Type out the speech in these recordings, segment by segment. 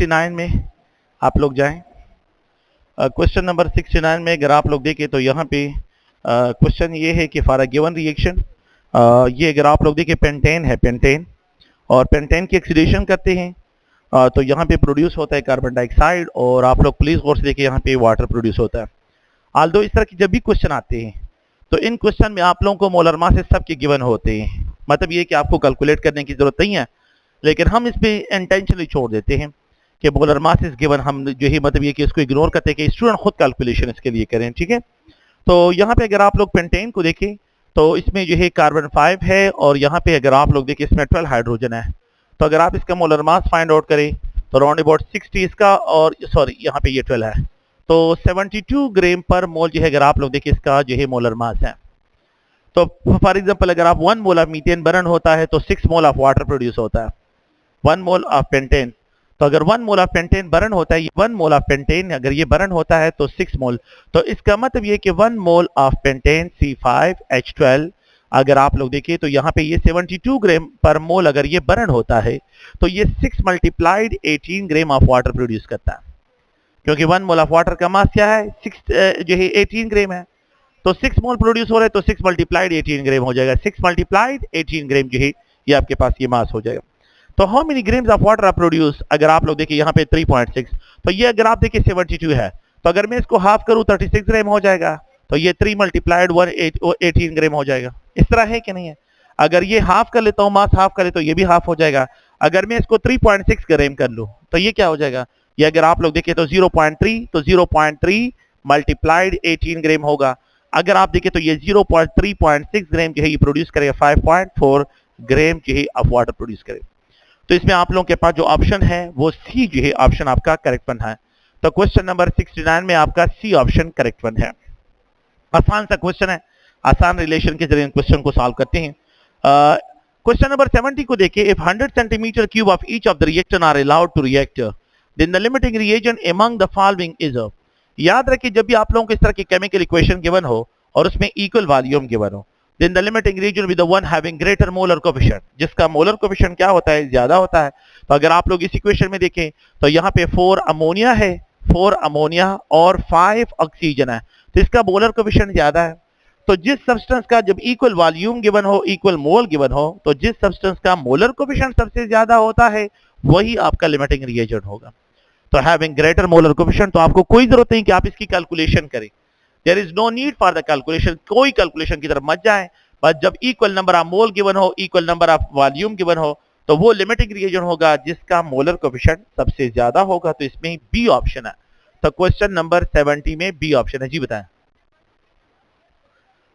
69 में आप लोग जाएं। क्वेश्चन नंबर 69 में अगर आप लोग देखें तो यहाँ पे क्वेश्चन ये है कि फॉर अ गिवन रिएक्शन, ये अगर आप लोग देखें पेंटेन है, पेंटेन, और पेंटेन की ऑक्सीडेशन करते हैं तो यहाँ पे प्रोड्यूस होता है कार्बन डाइऑक्साइड, और आप लोग प्लीज गौर से देखिए यहाँ पे वाटर प्रोड्यूस होता है। आल्दो इस तरह की जब भी क्वेश्चन आते हैं तो इन क्वेश्चन में आप लोगों को मोलर मासेस सबके गिवन होते हैं, मतलब ये कि आपको कैलकुलेट करने की जरूरत नहीं है, लेकिन हम इस पे इंटेंशनली छोड़ देते हैं कि मोलर मास इज गिवन, हम जो है मतलब ये कि इसको इग्नोर करते हैं कि स्टूडेंट खुद कैलकुलेशन इसके लिए करें, ठीक है। तो यहाँ पे अगर आप लोग पेंटेन को देखें तो इसमें जो है कार्बन 5 है, और यहाँ पे अगर आप लोग देखें इसमें 12 हाइड्रोजन है। तो अगर आप इसका मोलर मास फाइंड आउट करें तो अराउंड अबाउट 60 इसका, और सॉरी यहाँ पे ये 12 है, तो 72 ग्राम पर मोल जो है अगर आप लोग देखें इसका जो है मोलर मास है। तो फॉर एग्जांपल अगर आप 1 मोल ऑफ मीथेन बर्न होता है तो 6 मोल ऑफ वाटर प्रोड्यूस होता है, 1 मोल ऑफ पेंटेन। तो अगर 1 मोल ऑफ पेंटेन बर्न होता है, 1 मोल ऑफ पेंटेन अगर ये बर्न होता है तो 6 मोल, तो इसका मतलब ये कि 1 मोल ऑफ पेंटेन C5H12 अगर आप लोग देखिए तो यहाँ पे ये 72 ग्राम पर मोल अगर ये बर्न होता है तो ये 6 multiplied 18 gram of water produce करता है, क्योंकि 1 मोल ऑफ वाटर का मास क्या है, 6 जो है 18 ग्राम है, तो 6 मोल प्रोड्यूस हो रहा है तो 6 मल्टीप्लाइड 18 ग्राम हो जाएगा, 6 मल्टीप्लाइड 18 ग्राम जो है ये आपके पास ये मास हो जाएगा। तो how many grams of water are produce, अगर आप लोग देखिए यहाँ पे 3.6, तो ये अगर आप देखिए 72 है, तो अगर मैं इसको हाफ करूँ 36 ग्राम हो जाएगा, तो ये 3 मल्टीप्लाइड 18 ग्राम हो जाएगा। इस तरह है कि नहीं है? अगर ये हाफ कर लेता हूँ, मास हाफ करे तो ये भी हाफ हो जाएगा। अगर मैं इसको 3.6 ग्राम कर लूँ तो ये क्या हो जाएगा, ये अगर आप लोग देखिए तो 0.3, तो 0.3 मल्टीप्लाइड 18 ग्राम होगा। अगर आप देखिए तो ये 0.3.6 ग्राम जो है ये प्रोड्यूस करेगा 5.4 ग्राम जो है ऑफ वाटर प्रोड्यूस करेगा। तो इसमें आप लोगों के पास जो ऑप्शन है वो सी जो है ऑप्शन आपका करेक्ट वन है। तो क्वेश्चन नंबर 69 में आपका सी ऑप्शन करेक्ट वन है। आसान सा क्वेश्चन है, आसान रिलेशन के जरिए क्वेश्चन को सॉल्व करते हैं। क्वेश्चन नंबर 70 को देखिए, if 100 centimetre cube of each of the reactor are allowed to react then the limiting reagent among the following is. याद रखिए जब भी आप लोगों को इस तरह की केमिकल इक्वेशन गिवन हो और उसमें इक्वल वॉल्यूम गिवन हो, then the limiting region will be the one having greater molar coefficient, जिसका मोलर कोफिशिएंट क्या होता है, ज्यादा होता है। तो अगर आप लोग इस इक्वेशन में देखें तो यहाँ पे 4 अमोनिया है, 4 अमोनिया और 5 ऑक्सीजन है, तो इसका मोलर कोफिशिएंट ज्यादा है। तो जिस सब्सटेंस का जब इक्वल वॉल्यूम गिवन हो, इक्वल मोल गिवन हो, तो जिस सब्सटेंस का मोलर कोफिशिएंट सबसे ज्यादा होता है वही आपका लिमिटिंग रिएजेंट होगा। तो हैविंग ग्रेटर मोलर कोफिशिएंट, तो आपको कोई जरूरत नहीं कि आप इसकी कैलकुलेशन करें, there is no need for the calculation, कोई कैलकुलेशन की तरफ मत जाए। बस जब equal number of mole given हो, equal number of volume given हो, तो वो लिमिटिंग रिएजेंट होगा जिसका मोलर कोफिशिएंट सबसे ज्यादा होगा। तो इसमें बी ऑप्शन है। तो क्वेश्चन नंबर 70 में बी ऑप्शन है। जी बताएं।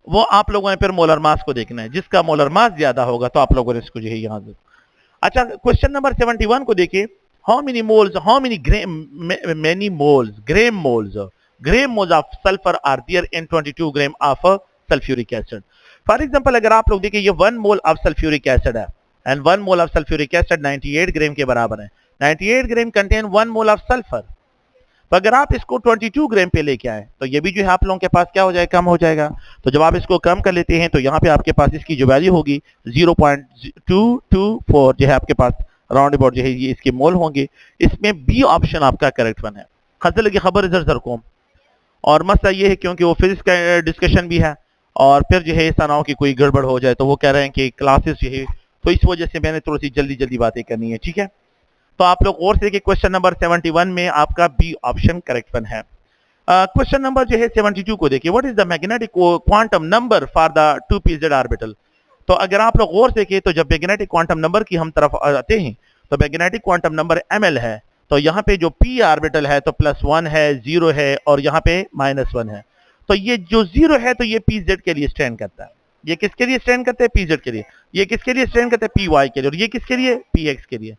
वो आप लोगों ने फिर मोलर मास को देखना है, जिसका मोलर मास ज्यादा होगा तो आप लोगों ने इसको जो है यहाँ। अच्छा, क्वेश्चन नंबर 71 को देखिए, how many moles, how many many moles, gram moles of sulphur are there in 22 gram of sulphuric acid. For example अगर आप लोग देखिए ये 1 मोल ऑफ सल्फ्यूरिक एसिड है, and 1 mole of sulphuric acid 98 gram के बराबर है। 98 gram contain 1 mole of sulphur. तो अगर आप इसको 22 ग्राम पे लेके आए तो ये भी जो है आप लोगों के पास क्या हो जाएगा, कम हो जाएगा। तो जब आप इसको कम कर लेते हैं तो यहाँ पे आपके पास इसकी जो वैल्यू होगी 0.224 जो है आपके पास राउंड अबाउट जो है ये इसके मोल होंगे। इसमें बी ऑप्शन आपका करेक्ट वन है। खजल की खबर इधर सरकोम, और मसला ये है क्योंकि वो फिजिक्स का डिस्कशन भी है, और फिर जो है ऐसा ना हो कि कोई गड़बड़ हो जाए, तो वो कह रहे हैं कि क्लासेस जो है, तो इस वजह से मैंने थोड़ी सी जल्दी जल्दी बातें करनी है, ठीक है। तो आप लोग और से देखिए क्वेश्चन नंबर 71 में आपका बी ऑप्शन करेक्ट वन है। क्वेश्चन नंबर जो है 72 को देखिए, what is the magnetic quantum number for the 2pz orbital. तो अगर आप लोग और से देखिए तो जब मैग्नेटिक क्वांटम नंबर की हम तरफ आते हैं तो मैग्नेटिक क्वांटम नंबर ml है, तो यहाँ पे जो p ऑर्बिटल है तो +1 है, 0 है, और यहाँ पे -1 है। तो ये जो 0 है तो ये pz के लिए स्टैंड करता है। ये किसके लिए स्टैंड करते हैं, pz के लिए। ये किसके लिए स्टैंड करते हैं, py के लिए, और ये किसके लिए, px के लिए।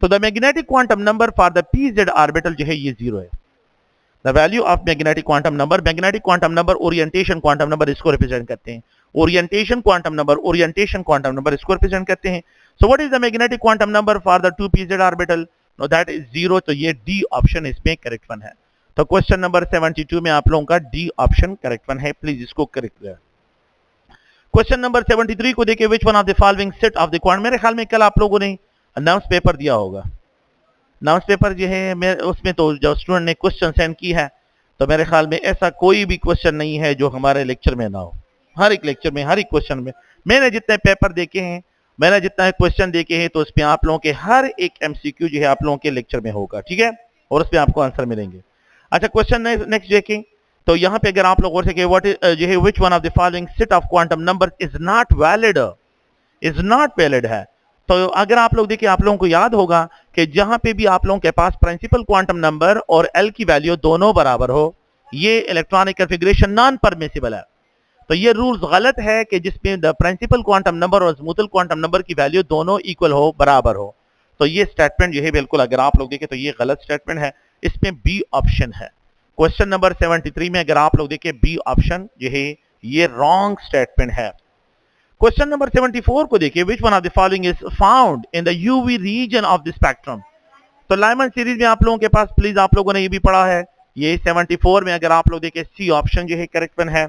तो the magnetic quantum number for the pz orbital जो है ये 0 है। The value of magnetic quantum number, magnetic quantum number orientation quantum number इसको रिप्रेजेंट करते हैं। ओरिएंटेशन क्वांटम नंबर इसको रिप्रेजेंट करते हैं। So what is the magnetic quantum number for the 2pz orbital, know that is 0। तो ये D option इसमें correct one है। तो क्वेश्चन नंबर 72 में आप लोगों का डी ऑप्शन करेक्ट वन है, प्लीज इसको करेक्ट करें। क्वेश्चन नंबर 73 को देखिए, which one of the following set of the quantum, मेरे ख्याल में कल आप लोगों ने अनाउंस पेपर दिया होगा, नाउंस पेपर जो है मैं उसमें तो जो स्टूडेंट ने क्वेश्चन सेंड की है, तो मेरे ख्याल में ऐसा कोई भी क्वेश्चन नहीं है जो हमारे लेक्चर में ना हो। हर एक लेक्चर में, हर एक क्वेश्चन में मैंने जितने पेपर देखे हैं, मैंने जितना क्वेश्चन देखे हैं, तो उसमें आप लोगों के हर एक एमसीक्यू जो है आप लोगों के लेक्चर में होगा, ठीक है, और उसमें आपको आंसर मिलेंगे। अच्छा, क्वेश्चन नेक्स्ट देखें। तो यहाँ पे अगर आप लोग और से व्हाट इज जो है विच one of the following set of quantum number is not valid है। तो अगर आप लोग देखिए, आप लोगों को याद होगा कि जहां पे भी आप लोगों के पास प्रिंसिपल क्वांटम नंबर और एल की वैल्यू दोनों बराबर हो, ये इलेक्ट्रॉनिक कॉन्फ़िगरेशन नॉन परमिसिबल है। तो ये रूल्स गलत है कि जिसमें द प्रिंसिपल क्वांटम नंबर और स्मूथल क्वांटम नंबर की वैल्यू दोनों इक्वल हो, बराबर हो। तो ये स्टेटमेंट जो है बिल्कुल अगर आप लोग देखें तो ये गलत स्टेटमेंट है, इसमें बी ऑप्शन है। क्वेश्चन नंबर 73 में अगर आप लोग देखें बी ऑप्शन जो है ये रॉन्ग स्टेटमेंट है। क्वेश्चन नंबर 74 को देखिए, which one of the following is found in the UV region of the spectrum. तो लाइमन सीरीज में आप लोगों के पास प्लीज आप लोगों ने ये भी पढ़ा है, ये 74 में अगर आप लोग देखें सी ऑप्शन जो है करेक्ट वन है।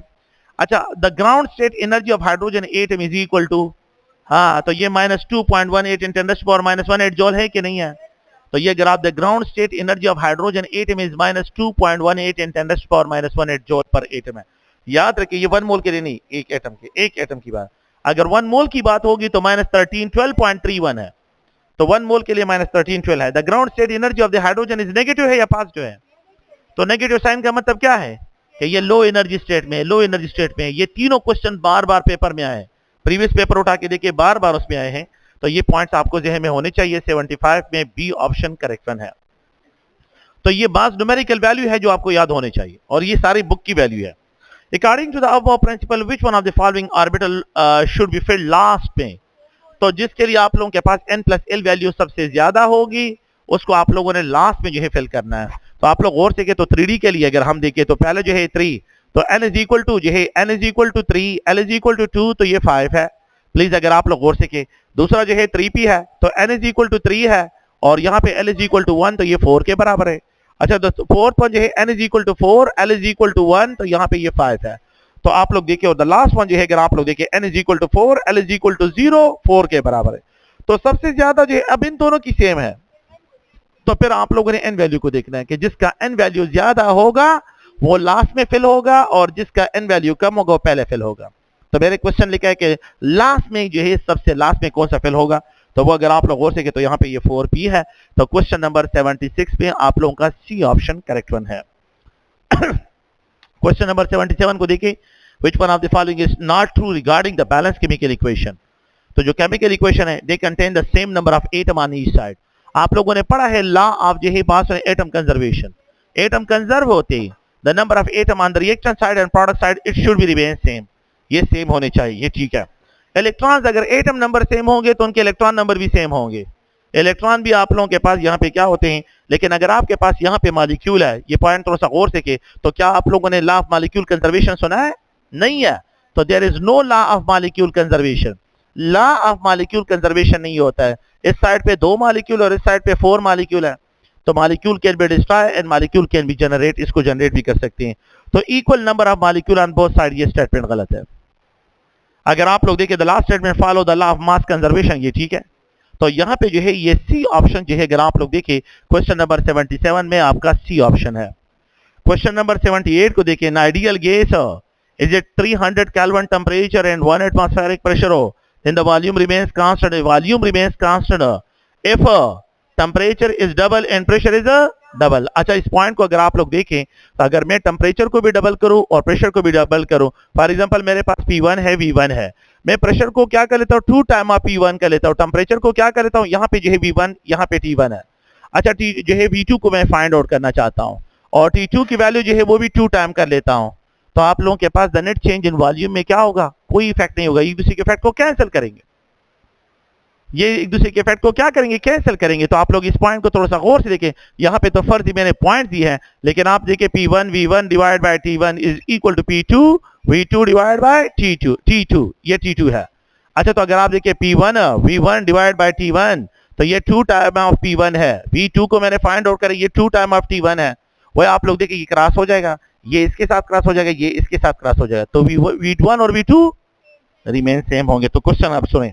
अच्छा, the ground state energy of hydrogen atom is equal to, हाँ तो ये -2.18 इन 10⁻⁻18 जॉल है कि नहीं है। तो ये अगर आप the ground state energy of hydrogen atom is -2.18 इन 10⁻⁻18 जॉल पर एटम है। याद रखिए ये 1 मोल के लिए नहीं, एक एटम की बात। अगर 1 मोल की बात होगी तो -1312.31 है, तो 1 मोल के लिए -1312 है। The ground state energy of the hydrogen is negative है या पॉजिटिव है। तो नेगेटिव साइन का मतलब क्या है कि ये लो एनर्जी स्टेट में है। ये तीनों क्वेश्चन बार बार पेपर में आए, प्रीवियस पेपर उठा के देखिए बार बार उसमें आए हैं। तो ये पॉइंट्स आपको जहन में होने चाहिए। 75 में बी ऑप्शन करेक्शन है। तो ये बास न्यूमेरिकल वैल्यू है जो आपको याद होने चाहिए, और ये सारी बुक की वैल्यू है। According to the above principle which one of the following orbital should be filled last में। तो जिसके लिए आप लोगों के पास n+l वैल्यू सबसे ज्यादा होगी उसको आप लोगों ने लास्ट में जो है फिल करना है। तो आप लोग गौर से तो 3D के लिए अगर हम देखें तो पहले जो है 3, तो n इज इक्वल टू जो है n is equal to 3, l is equal to 2, तो ये 5 है। प्लीज अगर आप लोग गौर से दूसरा जो है 3p है, तो n इज इक्वल टू 3 है, और यहाँ पे l इज इक्वल टू 1, तो ये 4 के बराबर है। अच्छा, तो फोर्थ वन जो है n is equal to 4, l is equal to 1, तो यहाँ पे ये 5 है। तो आप लोग देखिए, और द लास्ट वन जो है अगर आप लोग देखिए n is equal to 4, l is equal to 0, 4 के बराबर है। तो सबसे ज्यादा जो है अब इन दोनों की सेम है, तो फिर आप लोगों ने n वैल्यू को देखना है कि जिसका n वैल्यू ज्यादा होगा वो लास्ट में फिल होगा, और जिसका n वैल्यू कम होगा वो पहले फिल होगा। तो मेरे क्वेश्चन लिखा है कि लास्ट में जो है सबसे लास्ट में कौन सा फिल होगा, तो वो अगर आप लोग गौर से तो यहाँ पे ये 4p है। तो क्वेश्चन नंबर 76 में आप लोगों का सी ऑप्शन करेक्ट वन है। क्वेश्चन नंबर 77 को देखिए, which one of the following is not true regarding the balanced chemical equation। तो जो केमिकल इक्वेशन है they contain the same number of atom on each side। आप लोगों ने पढ़ा है लॉ ऑफ जो है पास एटम कंजर्वेशन। एटम कंजर्व होते ही the number of atom on the reaction side and product side it should be remain same, ये सेम होने चाहिए, ये ठीक है। इलेक्ट्रॉन्स अगर एटम नंबर सेम होंगे तो उनके इलेक्ट्रॉन नंबर भी सेम होंगे। इलेक्ट्रॉन भी आप लोगों के पास यहाँ पे क्या होते हैं, लेकिन अगर आपके पास यहाँ पे मॉलिक्यूल है, ये पॉइंट थोड़ा सा गौर से तो क्या आप लोगों ने लॉ ऑफ मॉलिक्यूल कंजर्वेशन सुना है? नहीं है। तो there is no law of molecule conservation. Law of molecule conservation नहीं होता है। इस साइड पे 2 मॉलिक्यूल और इस साइड पे 4 मॉलिक्यूल है, तो molecule can be destroy and molecule can be generate, इसको जनरेट भी कर सकते हैं। तो equal number of molecule on both side, ये स्टेटमेंट गलत है। अगर आप लोग देखिए the last statement follow the law of mass conservation, ये ठीक है। तो यहाँ पे जो है ये सी ऑप्शन जो है अगर आप लोग देखिए क्वेश्चन नंबर 77 में आपका सी ऑप्शन है। क्वेश्चन नंबर 78 को देखिए, N ideal gas is it 300 kelvin temperature and 1 atmospheric pressure हो, then the volume remains constant। volume remains constant if temperature is double and pressure is double। अच्छा, इस point को अगर आप लोग देखें तो अगर मैं टेम्परेचर को भी डबल करूं और प्रेशर को भी डबल करूं, फॉर एग्जांपल मेरे पास P1 है, V1 है, मैं प्रेशर को क्या कर लेता हूं 2 टाइम ऑफ P1 कर लेता हूं, टेम्परेचर को क्या कर लेता हूं, यहाँ पे जो है V1, यहाँ पे T1 है। अच्छा, जो है V2 को मैं फाइंड आउट करना चाहता हूँ, और T2 की वैल्यू जो है वो भी 2 टाइम कर लेता हूँ। तो आप लोगों के पास the net change in volume में क्या होगा, कोई इफेक्ट नहीं होगा, एक दूसरे के इफेक्ट को कैंसिल करेंगे, ये एक दूसरे के इफेक्ट को क्या करेंगे, कैंसिल करेंगे। तो आप लोग इस पॉइंट को थोड़ा सा गौर से देखें, यहाँ पे तो फर्ज मैंने पॉइंट दी है, लेकिन आप देखिए P1 V1 divide by T1 is equal to P2 V2 divide by T2, ये T2 है। अच्छा, तो अगर आप देखिए P1 V1 divide by T1, तो ये 2 टाइम ऑफ P1 है, V2 को मैंने फाइंड आउट करा, ये 2 टाइम ऑफ T1 है। वह आप लोग देखिए ये क्रॉस हो जाएगा, ये इसके साथ क्रॉस हो जाएगा, ये इसके साथ क्रॉस हो जाएगा, तो V1 और V2 रिमेन सेम होंगे। तो क्वेश्चन आप सुने,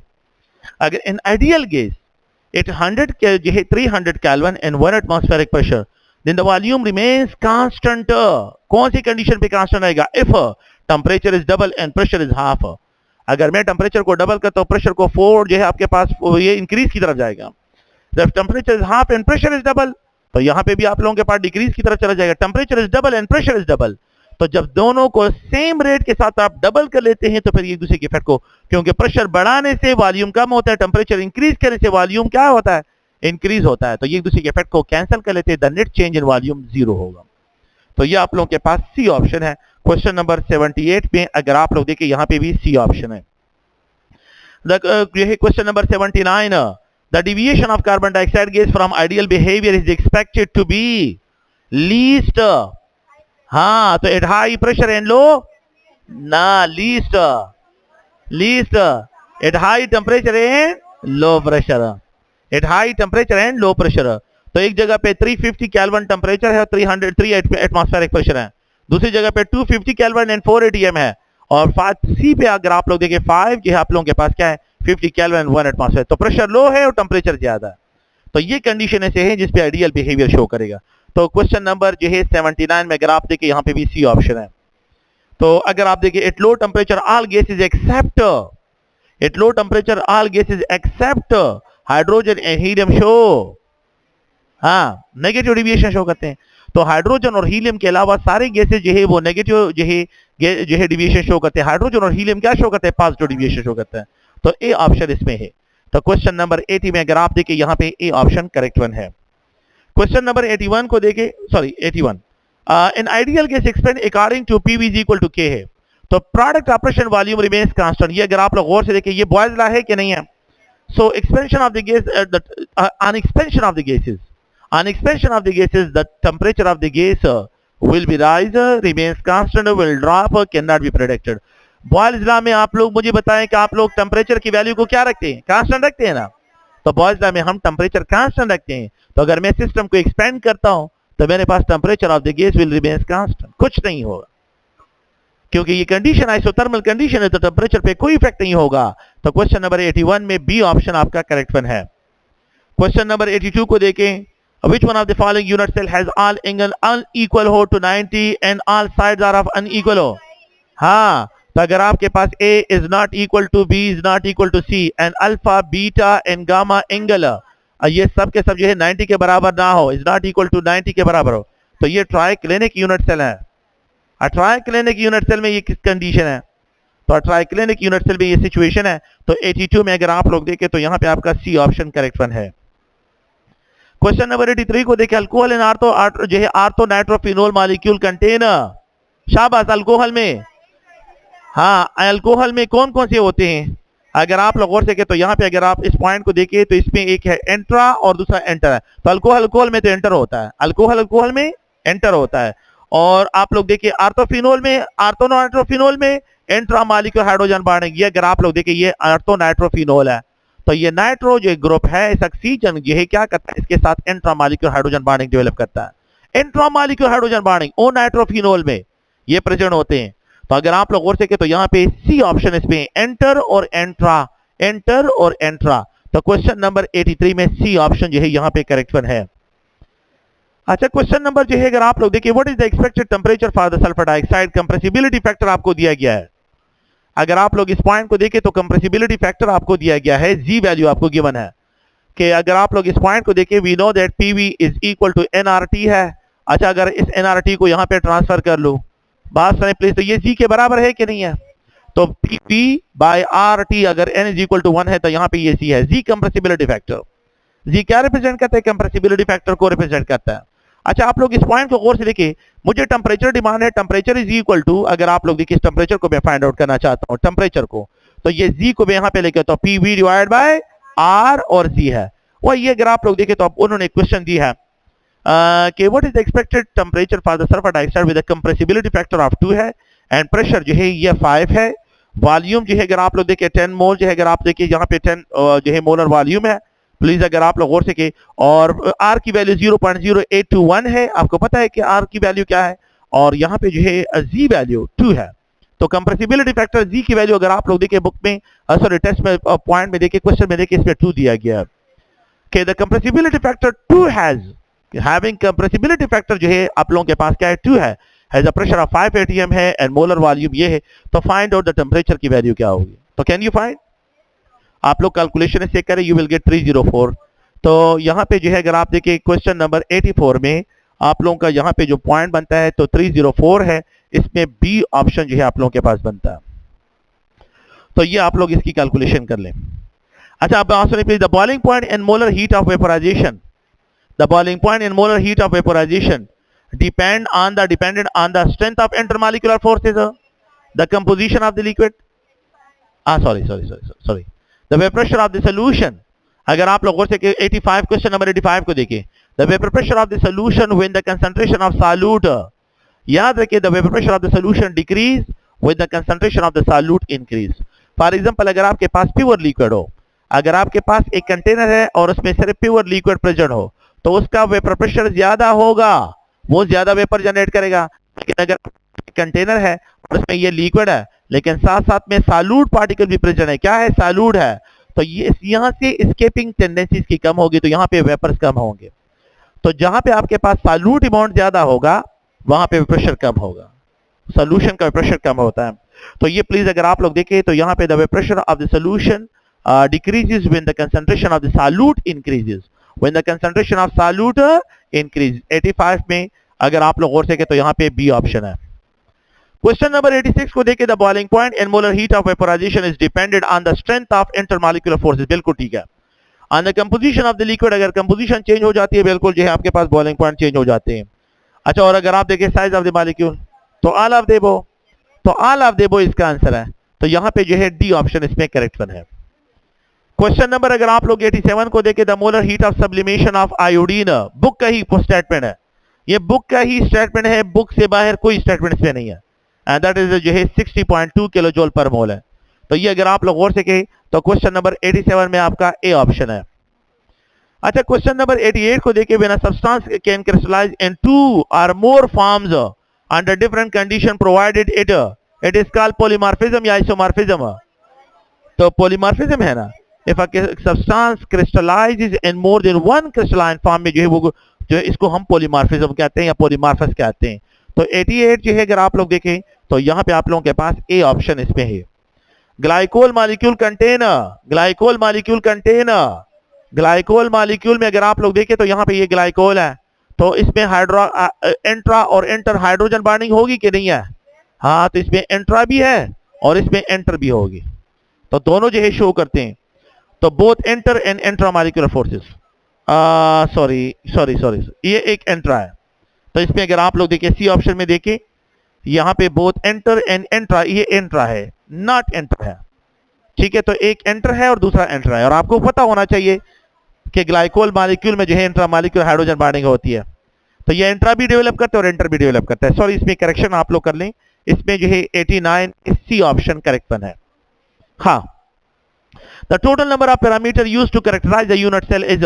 अगर in ideal gas at 300 Kelvin and 1 atmospheric pressure, then the volume remains constant. कौन सी कंडीशन पे कांस्टेंट आएगा? If temperature is double and pressure is half. अगर मैं टेम्परेचर को डबल करता हूँ, प्रेशर को 4 जो है आपके पास ये इंक्रीज की तरफ जाएगा. जब temperature is half and pressure is double, तो यहाँ पे भी आप लोगों के पास डिक्रीज की तरफ चला जाएगा. Temperature is double and pressure is double, तो जब दोनों को सेम रेट के साथ आप डबल कर लेते हैं तो फिर एक दूसरे के इफेक्ट को, क्योंकि प्रेशर बढ़ाने से वॉल्यूम कम होता है, टेम्परेचर इंक्रीज करने से वॉल्यूम क्या होता है? इंक्रीज होता है. तो ये एक दूसरे के इफेक्ट को कैंसिल कर लेते हैं. The net change in volume 0 होगा. तो ये आप लोगों के पास सी ऑप्शन है. क्वेश्चन नंबर 78 में अगर आप लोग देखें यहाँ पे भी सी ऑप्शन है. Question number 79. The deviation of carbon dioxide gas from ideal behavior is expected to be least. हाँ, तो at high pressure and low, ना least at high temperature and low pressure. At high temperature and low pressure. तो एक जगह पे 350 kelvin temperature है, 303 atmospheric pressure है. दूसरी जगह पे 250 केल्विन एंड 4 atm है. और 5C पे अगर आप लोग देखें 5 जो है आप लोगों के पास क्या है? 50 केल्विन 1 एटमॉस्फेयर. तो प्रेशर लो है और टेम्परेचर ज्यादा है. तो ये कंडीशन ऐसे है जिसपे आइडियल बिहेवियर शो करेगा. तो क्वेश्चन नंबर जो है 79 में अगर आप देखें यहाँ पे भी सी ऑप्शन है. तो अगर आप देखें at low temperature all gases except, at low temperature all gases except hydrogen and helium show, हाँ, नेगेटिव डेविएशन शो करते हैं. तो हाइड्रोजन और हीलियम के अलावा सारे गैसेज जो है वो नेगेटिव जो है डेविएशन शो करते हैं. हाइड्रोजन और हीलियम क्या शो करते हैं? पॉजिटिव डेविएशन शो करते हैं. तो ए ऑप्शन इसमें है. तो क्वेश्चन नंबर 80 में अगर आप देखें यहाँ पे ए ऑप्शन करेक्ट वन है. क्वेश्चन नंबर 81 को देखें, sorry 81. An ideal gas expand according to PV is equal to K है. तो product operation volume remains constant. ये अगर आप लोग गौर से देखें ये बॉयल्स लॉ है कि नहीं है? So expansion of the gas, on expansion of the gases, on expansion of the gases the temperature of the gas will be rise, remains constant, will drop, cannot be predicted. Boyle's law में आप लोग मुझे बताएं कि आप लोग temperature की value को क्या रखते हैं? कांस्टेंट रखते हैं ना. तो बॉयल्स लॉ में हम टेम्परेचर कांस्टेंट रखते हैं. तो अगर मैं सिस्टम को एक्सपेंड करता हूं तो मेरे पास temperature of the gas will remain constant, कुछ नहीं होगा, क्योंकि ये कंडीशन आइसोथर्मल कंडीशन है. तो टेम्परेचर पे कोई इफेक्ट नहीं होगा. तो क्वेश्चन नंबर 81 में बी ऑप्शन आपका करेक्ट वन है. क्वेश्चन नंबर 82 को देखें. Which one of the following unit cell has all angle unequal हो to 90 and all sides are of unequal हो? हाँ, तो अगर आपके पास A is not equal to B is not equal to C and alpha, beta and gamma angle, ये सब के सब जो है 90 के बराबर ना हो, is not equal to 90 के बराबर हो, तो ये ट्राइक्लिनिक यूनिट सेल है. ट्राइक्लिनिक यूनिट सेल में ये किस कंडीशन है? तो ट्राइक्लिनिक यूनिट सेल में ये सिचुएशन है. तो 82 में अगर आप लोग देखें तो यहाँ पे आपका सी ऑप्शन करेक्ट वन है. क्वेश्चन नंबर 83 को देखें. अल्कोहल इन आर्थो जो है आर्थो नाइट्रोफिनोल मॉलिक्यूल कंटेन, शाबाश, अल्कोहल में, हाँ, अल्कोहल में कौन कौन से होते हैं? अगर आप लोग गौर से देखें तो यहाँ पे अगर आप इस पॉइंट को देखें तो इसमें एक है एंट्रा और दूसरा एंटर है. तो अल्कोहल में तो एंटर होता है, अल्कोहल में एंटर होता है. और आप लोग देखिए आर्थोफिनोल में, आर्थो नाइट्रोफिनोल में एंट्रा मॉलिक्यूल हाइड्रोजन बॉन्डिंग. ये अगर आप लोग देखें ये आर्थो नाइट्रोफिनोल है. तो ये नाइट्रो जो ग्रुप है इस ऑक्सीजन जो है क्या करता है? इसके साथ intra molecule hydrogen bonding develop करता है. इंट्रा मॉलिक्यूल हाइड्रोजन बॉन्डिंग ओ नाइट्रोफिनोल में ये प्रेजेंट होते हैं. तो अगर आप लोग गौर से तो यहाँ पे सी ऑप्शन इसमें एंटर और एंट्रा, एंटर और एंट्रा. तो क्वेश्चन नंबर 83 में सी ऑप्शन जो है यहाँ पे करेक्ट वन है. अच्छा, क्वेश्चन नंबर जो है अगर आप लोग देखिए what is the expected temperature for the sulphur dioxide. Compressibility factor आपको दिया गया है. अगर आप लोग इस पॉइंट को देखें तो कंप्रेसिबिलिटी फैक्टर आपको दिया गया है, जी वैल्यू आपको गिवन है कि अगर आप लोग इस पॉइंट को देखें we know that PV is equal to NRT है. अच्छा, अगर इस एनआरटी को यहाँ पे ट्रांसफर कर लो, बात सुने प्लीज, तो ये जी के बराबर है कि नहीं है? तो पी बाय आर टी अगर एन इज इक्वल टू 1 है तो यहाँ पे ये सी है. जी कंप्रेसिबिलिटी फैक्टर, जी क्या रिप्रेजेंट करता है? कंप्रेसिबिलिटी फैक्टर को रिप्रेजेंट करता है. अच्छा, आप लोग इस पॉइंट को गौर से देखिए, मुझे टेम्परेचर डिमांड है, टेम्परेचर इज इक्वल टू, अगर आप लोग देखिए टेम्परेचर को मैं फाइंड आउट करना चाहता हूँ टेम्परेचर को, तो ये जी को मैं यहाँ पे लेके तो P V divide by R और जी है. और ये अगर आप लोग देखें तो उन्होंने क्वेश्चन दी है कि what is the expected temperature for the sulphur dioxide with compressibility factor of 2 है एंड प्रेशर जो है ये 5 है. वॉल्यूम जो है अगर आप लोग देखें 10 मोल जो है, अगर आप देखिए यहाँ पे 10 जो है मोलर वॉल्यूम है. प्लीज अगर आप लोग गौर से के, और आर की वैल्यू 0.0821 है. आपको पता है कि आर की वैल्यू क्या है, और यहाँ पे जो है जी वैल्यू 2 है. तो कंप्रेसिबिलिटी फैक्टर जी की वैल्यू अगर आप लोग देखिए बुक में, सॉरी टेस्ट में पॉइंट में देखिए, क्वेश्चन में देखिए इसमें 2 दिया गया है. कि the compressibility factor 2 has, having compressibility factor जो है आप लोगों के पास क्या है 2 है, has a pressure of 5 atm है एंड मोलर वॉल्यूम ये है, तो फाइंड आउट द टेम्परेचर की वैल्यू क्या होगी। तो कैन यू फाइंड, आप लोग कैलकुलेशन से करें, यू विल गेट 304। तो यहाँ पे जो है अगर आप देखिए क्वेश्चन नंबर 84 में आप लोगों का यहाँ पे जो पॉइंट बनता है तो 304 है, इसमें बी ऑप्शन जो है आप लोगों के पास बनता है। तो ये आप लोग इसकी कैलकुलेशन कर लें। अच्छा, आप सुनिए please, the boiling point in molar heat of vaporisation, the boiling point in molar heat of vaporisation depended on the strength of intermolecular forces, the composition of the liquid, sorry, the vapor pressure of the solution। अगर आप लोग गौर से 85 question number 85 को देखिए, the vapor pressure of the solution when the concentration of solute, याद रखिए the vapor pressure of the solution decrease when the concentration of the solute increase। For example अगर आपके पास प्योर लिक्विड हो, अगर आपके पास एक कंटेनर है और उसमें सिर्फ प्योर लिक्विड प्रेजेंट हो तो उसका वेपर प्रेशर ज्यादा होगा, वो ज्यादा वेपर जनरेट करेगा। लेकिन अगर कंटेनर है और उसमें ये लिक्विड है लेकिन साथ साथ में सॉल्यूट पार्टिकल भी प्रेजेंट है, क्या है सॉल्यूट है, तो ये यहाँ से एस्केपिंग टेंडेंसीज की कम होगी, तो यहाँ पे वेपर्स कम होंगे। तो जहां पे आपके पास सॉल्यूट अमाउंट ज्यादा होगा वहां पे प्रेशर कम होगा, सोल्यूशन का प्रेशर कम होता है। तो ये प्लीज अगर आप लोग देखें तो यहाँ पे the pressure of the solution decreases when the concentration of the solute increases, when the concentration of solute increases। 85 में अगर आप लोग गौर से देखें तो यहाँ पे बी ऑप्शन है। क्वेश्चन नंबर 86 को देखें, the boiling point in molar heat of vaporisation is depended on the strength of intermolecular forces, बिल्कुल ठीक है। On the composition of the liquid, अगर कंपोजिशन चेंज हो जाती है बिल्कुल जो है आपके पास बॉइलिंग पॉइंट चेंज हो जाते हैं। अच्छा, और अगर आप देखें साइज ऑफ द मॉलिक्यूल तो ऑल ऑफ देबो, तो ऑल ऑफ देबो इसका आंसर है। तो यहाँ पे जो है डी ऑप्शन इसमें करेक्ट वन है। क्वेश्चन नंबर अगर आप लोग 87 को देखें, the molar heat of sublimation of iodine, book का ही स्टेटमेंट है, ये बुक का ही स्टेटमेंट है, बुक से बाहर कोई स्टेटमेंट इसमें नहीं है, एंड दैट इज जो है 60.2 किलो जूल पर मोल है। तो ये अगर आप लोग गौर से कहें तो क्वेश्चन नंबर 87 में आपका ए ऑप्शन है। अच्छा, क्वेश्चन नंबर 88 को देखिए, when a substance can crystallize in 2 or more forms under different condition provided it is called polymorphism या isomorphism। तो polymorphism है ना, if a substance crystallizes in more than one crystalline form में जो है वो जो है इसको हम polymorphism कहते हैं या polymorphous कहते हैं। तो 88 जो है अगर आप लोग देखें तो यहाँ पे आप लोगों के पास ए ऑप्शन इसमें है। Glycol molecule container, glycol molecule container, glycol molecule में अगर आप लोग देखें तो यहाँ पे ये ग्लाइकोल है, तो इसमें इंट्रा और इंटर हाइड्रोजन बॉन्डिंग होगी कि नहीं है, हाँ, तो इसमें इंट्रा भी है और इसमें एंटर भी होगी, तो दोनों जो है शो करते हैं। तो both enter and intra molecular forces, sorry ये एक एंट्रा है। तो इसमें अगर आप लोग देखिए सी ऑप्शन में देखिए यहाँ पे बोथ एंटर एंड एंट्रा, ये एंट्रा है नॉट एंटर है, ठीक है। तो एक एंटर है और दूसरा एंट्रा है, और आपको पता होना चाहिए कि ग्लाइकोल मॉलिक्यूल में जो है इंट्रा मॉलिक्यूलर हाइड्रोजन बॉन्डिंग होती है, तो ये एंट्रा भी डेवलप करता है और एंटर भी डेवलप करता है। सॉरी, इसमें करेक्शन आप लोग कर लें, इसमें जो है 89 सी ऑप्शन करेक्ट वन है। हाँ, the total number of parameter use to characterise the unit cell is,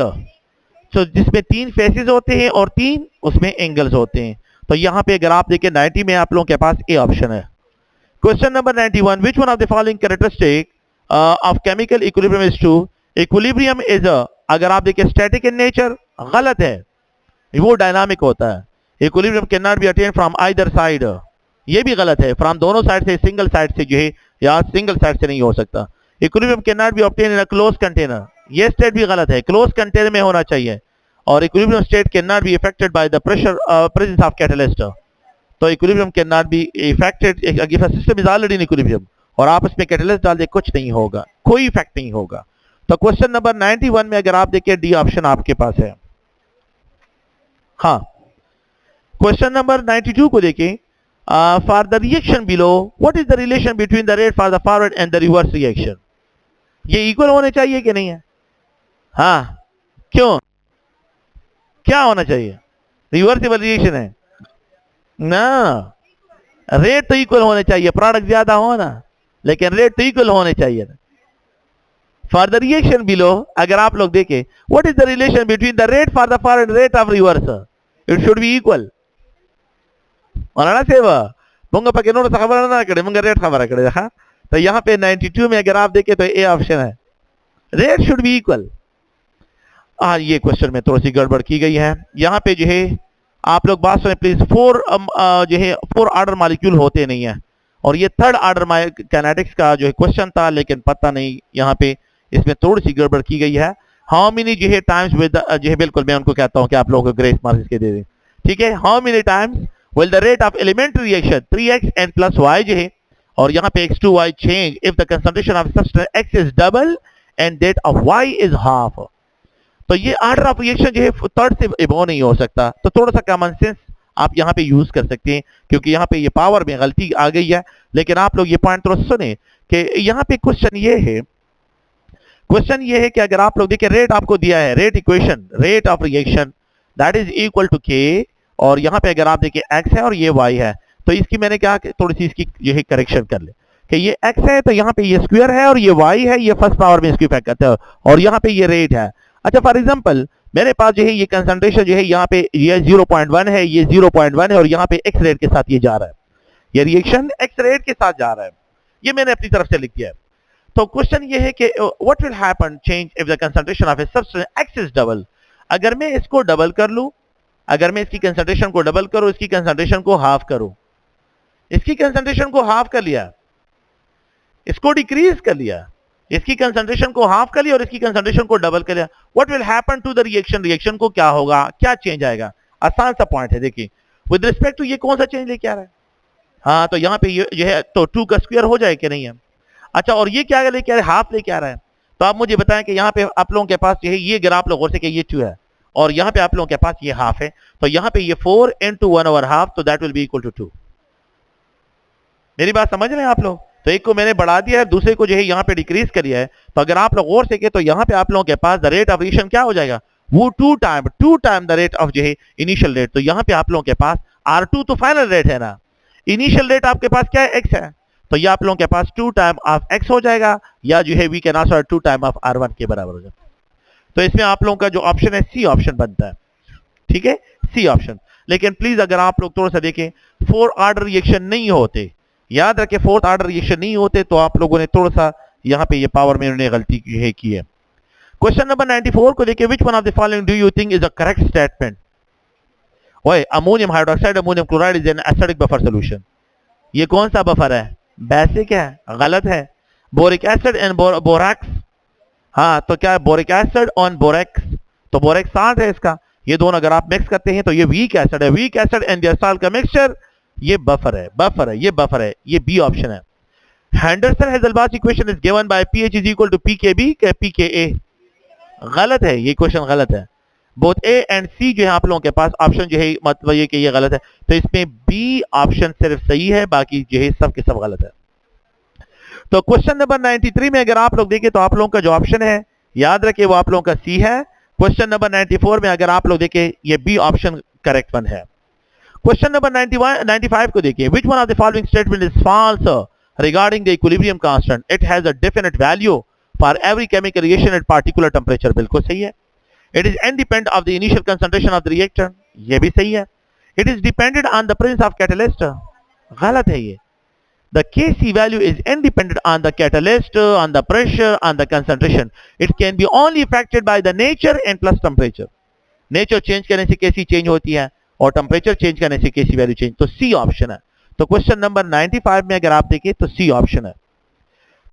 so जिसमें 3 फेसेस होते हैं और 3 उसमें एंगल्स होते हैं। तो यहाँ पे अगर आप देखें 90 में आप लोगों के पास ए ऑप्शन है। Question number 91, which one of the following characteristic of chemical equilibrium is true. Equilibrium is, अगर आप देखें स्टैटिक इन नेचर, गलत है, वो डायनामिक होता है। Equilibrium can not B attend from either side, ये भी गलत है, फ्रॉम दोनों साइड से, सिंगल साइड से जो है या सिंगल साइड से नहीं हो सकता। Equilibrium can not be obtain in a close container, ये स्टेट भी गलत है, क्लोज कंटेनर में होना चाहिए। और equilibrium state can not be affected by the pressure presence of catalyst, तो equilibrium can not be effected if a system is already in equilibrium, और आप इसमें कैटलिस्ट डाल दे कुछ नहीं होगा, कोई इफेक्ट नहीं होगा। तो क्वेश्चन नंबर 91 में अगर आप देखिए डी ऑप्शन आपके पास है। हाँ, क्वेश्चन नंबर 92 को देखें, for the reaction below what is the relation between the rate for the forward and the reverse reaction, ये इक्वल होने चाहिए कि नहीं है, हाँ, क्यों, क्या होना चाहिए, रिवर्सिबल रिएक्शन है ना, रेट तो इक्वल होने चाहिए, प्रोडक्ट ज्यादा हो ना, लेकिन रेट तो इक्वल होने चाहिए। फॉर द रिएक्शन बिलो अगर आप लोग देखें, what is the relation between the rate for the forward rate of reverse, it should B equal. अना सेवा मुंगा पके नोट खबर ना करे, मुंगा रेट खबर करे, हाँ। तो यहाँ पे 92 में अगर आप देखें तो ए ऑप्शन है, रेट शुड बी इक्वल। ये क्वेश्चन में थोड़ी सी गड़बड़ की गई है। यहाँ पे जो है आप लोग बात सुने प्लीज, जो है 4 ऑर्डर मॉलिक्यूल होते नहीं है, और ये 3rd ऑर्डर काइनेटिक्स का जो है क्वेश्चन था, लेकिन पता नहीं यहाँ पे इसमें थोड़ी सी गड़बड़ की गई है। हाउ मेनी जो है टाइम्स विद जो है, बिल्कुल मैं उनको कहता हूँ कि आप लोगों को ग्रेस मार्क्स इसके दे दें, ठीक है। How many times will the rate of elementary reaction 3x n plus y जो है, और यहाँ पे x2y change if the concentration of substance x is double and that of y is half. तो ये ऑर्डर ऑफ रिएक्शन जो है 3rd से एबव नहीं हो सकता, तो थोड़ा सा कॉमन सेंस आप यहाँ पे यूज कर सकते हैं, क्योंकि यहाँ पे ये पावर में गलती आ गई है। लेकिन आप लोग ये पॉइंट थोड़ा सुने कि यहाँ पे क्वेश्चन ये है कि अगर आप लोग देखिए रेट आपको दिया है, rate equation, rate of reaction that is equal to K, और यहाँ पे अगर आप देखिए x है और ये y है, तो इसकी मैंने कहा कि थोड़ी सी इसकी जो है करेक्शन कर ले कि ये x है तो यहाँ पे ये स्क्वायर है, और ये y है ये फर्स्ट पावर में इसको इफेक्ट करता है, और यहाँ पे ये रेट है। अच्छा फॉर एग्जांपल मेरे पास जो है ये कंसंट्रेशन जो है यहाँ पे ये 0.1 है, ये 0.1 है, और यहाँ पे x रेट के साथ ये जा रहा है, ये रिएक्शन x रेट के साथ जा रहा है, ये मैंने अपनी तरफ से लिख दिया है। तो क्वेश्चन ये है कि what will happen change if the concentration of a substance x is double. अगर मैं इसको डबल कर लूं, अगर मैं इसकी कंसंट्रेशन को डबल करूं, इसकी कंसंट्रेशन को हाफ करूं, इसकी कंसंट्रेशन को हाफ कर लिया, इसको डिक्रीज कर लिया, इसकी कंसंट्रेशन को हाफ कर लिया और इसकी कंसंट्रेशन को डबल कर लिया, what will happen to the reaction, reaction को क्या होगा, क्या चेंज आएगा। आसान सा पॉइंट है, देखिए विद रिस्पेक्ट टू ये कौन सा चेंज लेके आ रहा है, हाँ तो यहाँ पे ये है तो 2 का स्क्वायर हो जाए कि नहीं है। अच्छा और ये क्या लेके आ रहा है, हाफ लेके आ रहा है। तो आप मुझे बताएं कि यहाँ पे आप लोगों के पास ये ग्राफ लोगों से कि ये 2 है, और यहाँ पे आप लोगों के पास ये हाफ है, तो यहाँ पे ये 4 into 1/2, तो that will be equal to 2। मेरी बात समझ रहे हैं आप लोग। तो एक को मैंने बढ़ा दिया है, दूसरे को जो है यहाँ पे डिक्रीज कर दिया है। तो अगर आप लोग और से तो यहाँ पे आप लोगों के पास द रेट ऑफ रिएक्शन क्या हो जाएगा, वो 2 टाइम द रेट ऑफ जो है इनिशियल रेट। तो यहाँ पे आप लोगों के पास R2 तो फाइनल रेट है ना, इनिशियल रेट आपके पास क्या है, x है, तो ये आप लोगों के पास 2 टाइम ऑफ x हो जाएगा, या जो है we can also 2 time of R1 के बराबर हो जाएगा। तो इसमें आप लोगों का जो ऑप्शन है सी ऑप्शन बनता है, ठीक है, सी ऑप्शन। लेकिन प्लीज अगर आप लोग थोड़ा सा देखें 4 ऑर्डर रिएक्शन नहीं होते, याद रखें 4th ऑर्डर रिएक्शन नहीं होते, तो आप लोगों ने थोड़ा सा यहाँ पे ये पावर में उन्होंने गलती की है। क्वेश्चन नंबर 94 को देखिए, which one of the following do you think is a correct statement. ओए ammonium hydroxide ammonium chloride is an acidic buffer solution. ये कौन सा बफर है, बेसिक है, गलत है। बोरिक एसिड एंड बोरैक्स, हाँ तो क्या है बोरिक एसिड ऑन बोरेक्स, तो बोरेक्स साल्ट है इसका, ये दोनों अगर आप मिक्स करते हैं तो ये वीक एसिड है, weak acid and their salt का मिक्सचर, ये बफर है, ये बफर है, ये बी ऑप्शन है। Henderson Hasselbalch equation is given by pH is equal to pKb के pKa, गलत है, ये क्वेश्चन गलत है। बोथ ए एंड सी जो है आप लोगों के पास ऑप्शन जो है मतलब ये कि ये गलत है, तो इसमें बी ऑप्शन सिर्फ सही है, बाकी जो है सब के सब गलत है। तो क्वेश्चन नंबर 93 में अगर आप लोग देखें तो आप लोगों का जो ऑप्शन है याद रखिए वो आप लोगों का सी है। क्वेश्चन नंबर 94 में अगर आप लोग देखें ये बी ऑप्शन करेक्ट वन है। क्वेश्चन नंबर 95 को देखिए, which one of the following statement is false regarding the equilibrium constant, it has a definite value for every chemical reaction at particular temperature। बिल्कुल सही है। It is independent of the initial concentration of the reactant, ये भी सही है। It is dependent on the presence of catalyst, गलत है ये। The Kc value is independent on the catalyst, on the pressure, on the concentration. It can be only affected by the nature and plus temperature. Nature change करने से Kc change होती है और temperature change करने से Kc value change, तो C option है। तो क्वेश्चन नंबर 95 में अगर आप देखिए तो सी ऑप्शन है।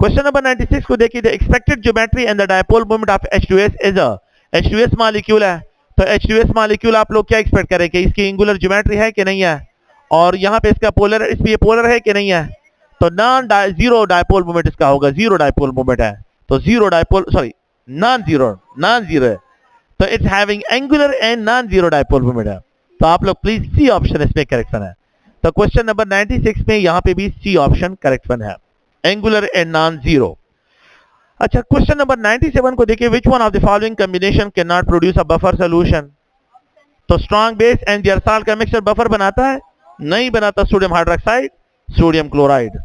क्वेश्चन नंबर 96 को देखिए, the expected geometry and the dipole moment of H2S is a, H2S molecule है, तो H2S मॉलिक्यूल आप लोग क्या एक्सपेक्ट करें कि इसकी एंगुलर ज्योमेट्री है कि नहीं है, और यहाँ पे इसका पोलर, इसमें ये पोलर है कि नहीं है, तो जीरो डायपोल मोमेंट इसका होगा, जीरो डायपोल मोमेंट है, तो zero dipole sorry non zero है, तो it's having angular and non zero dipole moment है। तो आप लोग प्लीज सी ऑप्शन इसमें करेक्ट है। तो क्वेश्चन नंबर 96 में यहाँ पे भी सी ऑप्शन करेक्ट है, एंगुलर एंड नॉन जीरो। अच्छा क्वेश्चन नंबर 97 को देखिए, which one of the following combination can not produce a buffer solution. तो strong base and their salt का मिक्सचर बफर बनाता है, नहीं बनाता। सोडियम हाइड्रोक्साइड, सोडियम क्लोराइड,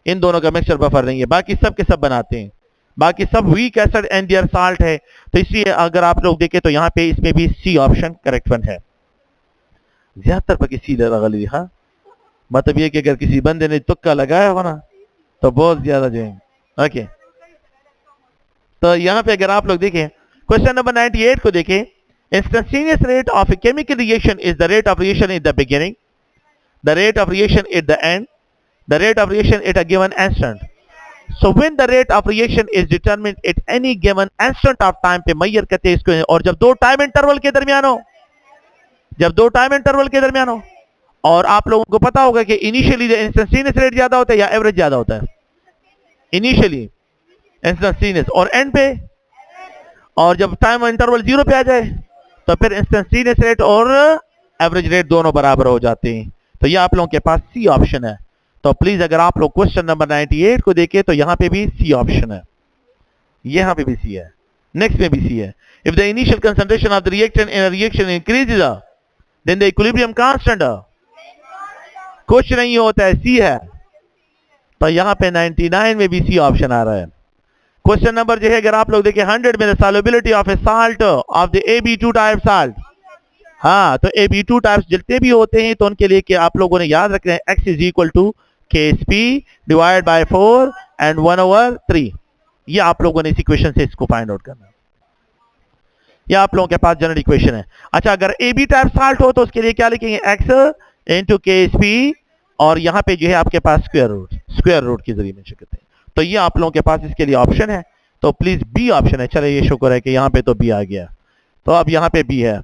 इन दोनों का मिक्सचर बफर नहीं है, बाकी सब के सब बनाते हैं, बाकी सब weak acid and their salt है। तो इसलिए अगर आप लोग देखें तो यहाँ पे इसमें भी सी ऑप्शन करेक्ट वन है। ज्यादातर पर किसी गलती, हाँ मतलब ये कि अगर किसी बंदे ने तुक्का लगाया हो ना तो बहुत ज्यादा जो है। ओके तो यहाँ पे अगर आप लोग देखें क्वेश्चन नंबर 98 को देखें. Instantaneous rate of a chemical reaction is the rate of reaction at the beginning, the rate of reaction at the end, the rate of reaction at a given instant. So when the rate of reaction is determined at any given instant of time पे measure करते हैं इसको. और जब दो time interval के दरमियान हो, जब दो टाइम इंटरवल के दरमियान हो, और आप लोगों को पता होगा कि इनिशियली इंस्टेंटेनियस रेट ज्यादा होता है या एवरेज ज्यादा होता है. इनिशियली इंस्टेंटेनियस और एंड पे, और जब टाइम इंटरवल 0 पे आ जाए तो फिर इंस्टेंटेनियस रेट और एवरेज रेट दोनों बराबर हो जाते हैं. तो ये आप लोगों के पास सी ऑप्शन है. तो प्लीज अगर आप लोग क्वेश्चन नंबर 98 को देखें तो यहां पे भी सी ऑप्शन है, यहां पे भी सी है, नेक्स्ट में भी सी है. If the initial concentration of the reactant in a reaction increases then the equilibrium constant, कुछ नहीं होता है, सी है. तो यहां पे 99 में भी सी ऑप्शन आ रहा है. क्वेश्चन नंबर जो है अगर आप लोग देखें 100 में the solubility of A salt of the AB2 type salt. हाँ, तो AB2 टाइप्स जितने भी होते हैं तो उनके लिए कि आप लोगों ने याद रखना है x is equal to KSP divide by 4 and 1/3. ये आप लोगों ने इस इक्वेशन से इसको फाइंड आउट करना है. ये आप लोगों के पास जनरल इक्वेशन है. अच्छा, अगर AB टाइप साल्ट हो तो उसके लिए क्या लिखेंगे, x इंटू KSP, और यहाँ पे जो है आपके पास स्क्वायर रूट के जरिए मेंशन करते हैं. तो ये आप लोगों के पास इसके लिए ऑप्शन है. तो प्लीज बी ऑप्शन है. चले, ये शुक्र है कि यहाँ पे तो बी आ गया. तो अब यहाँ पे बी है.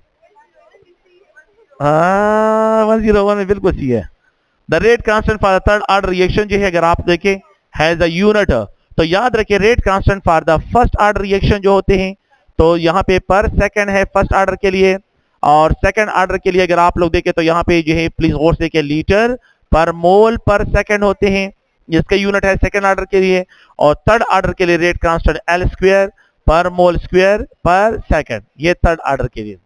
101 में बिल्कुल सी है. The rate constant for the third order reaction जो है अगर आप देखें हैज अ यूनिट. तो याद रखिए rate constant for the first order reaction जो होते हैं तो यहाँ पे पर सेकंड है फर्स्ट ऑर्डर के लिए, और सेकंड ऑर्डर के लिए अगर आप लोग देखें तो यहाँ पे जो है प्लीज गौर से देखिए लीटर पर मोल पर सेकंड होते हैं, जिसका यूनिट है सेकंड ऑर्डर के लिए. और थर्ड ऑर्डर के लिए रेट कांस्टेंट L स्क्वायर पर मोल स्क्वायर पर सेकंड, ये थर्ड ऑर्डर के लिए.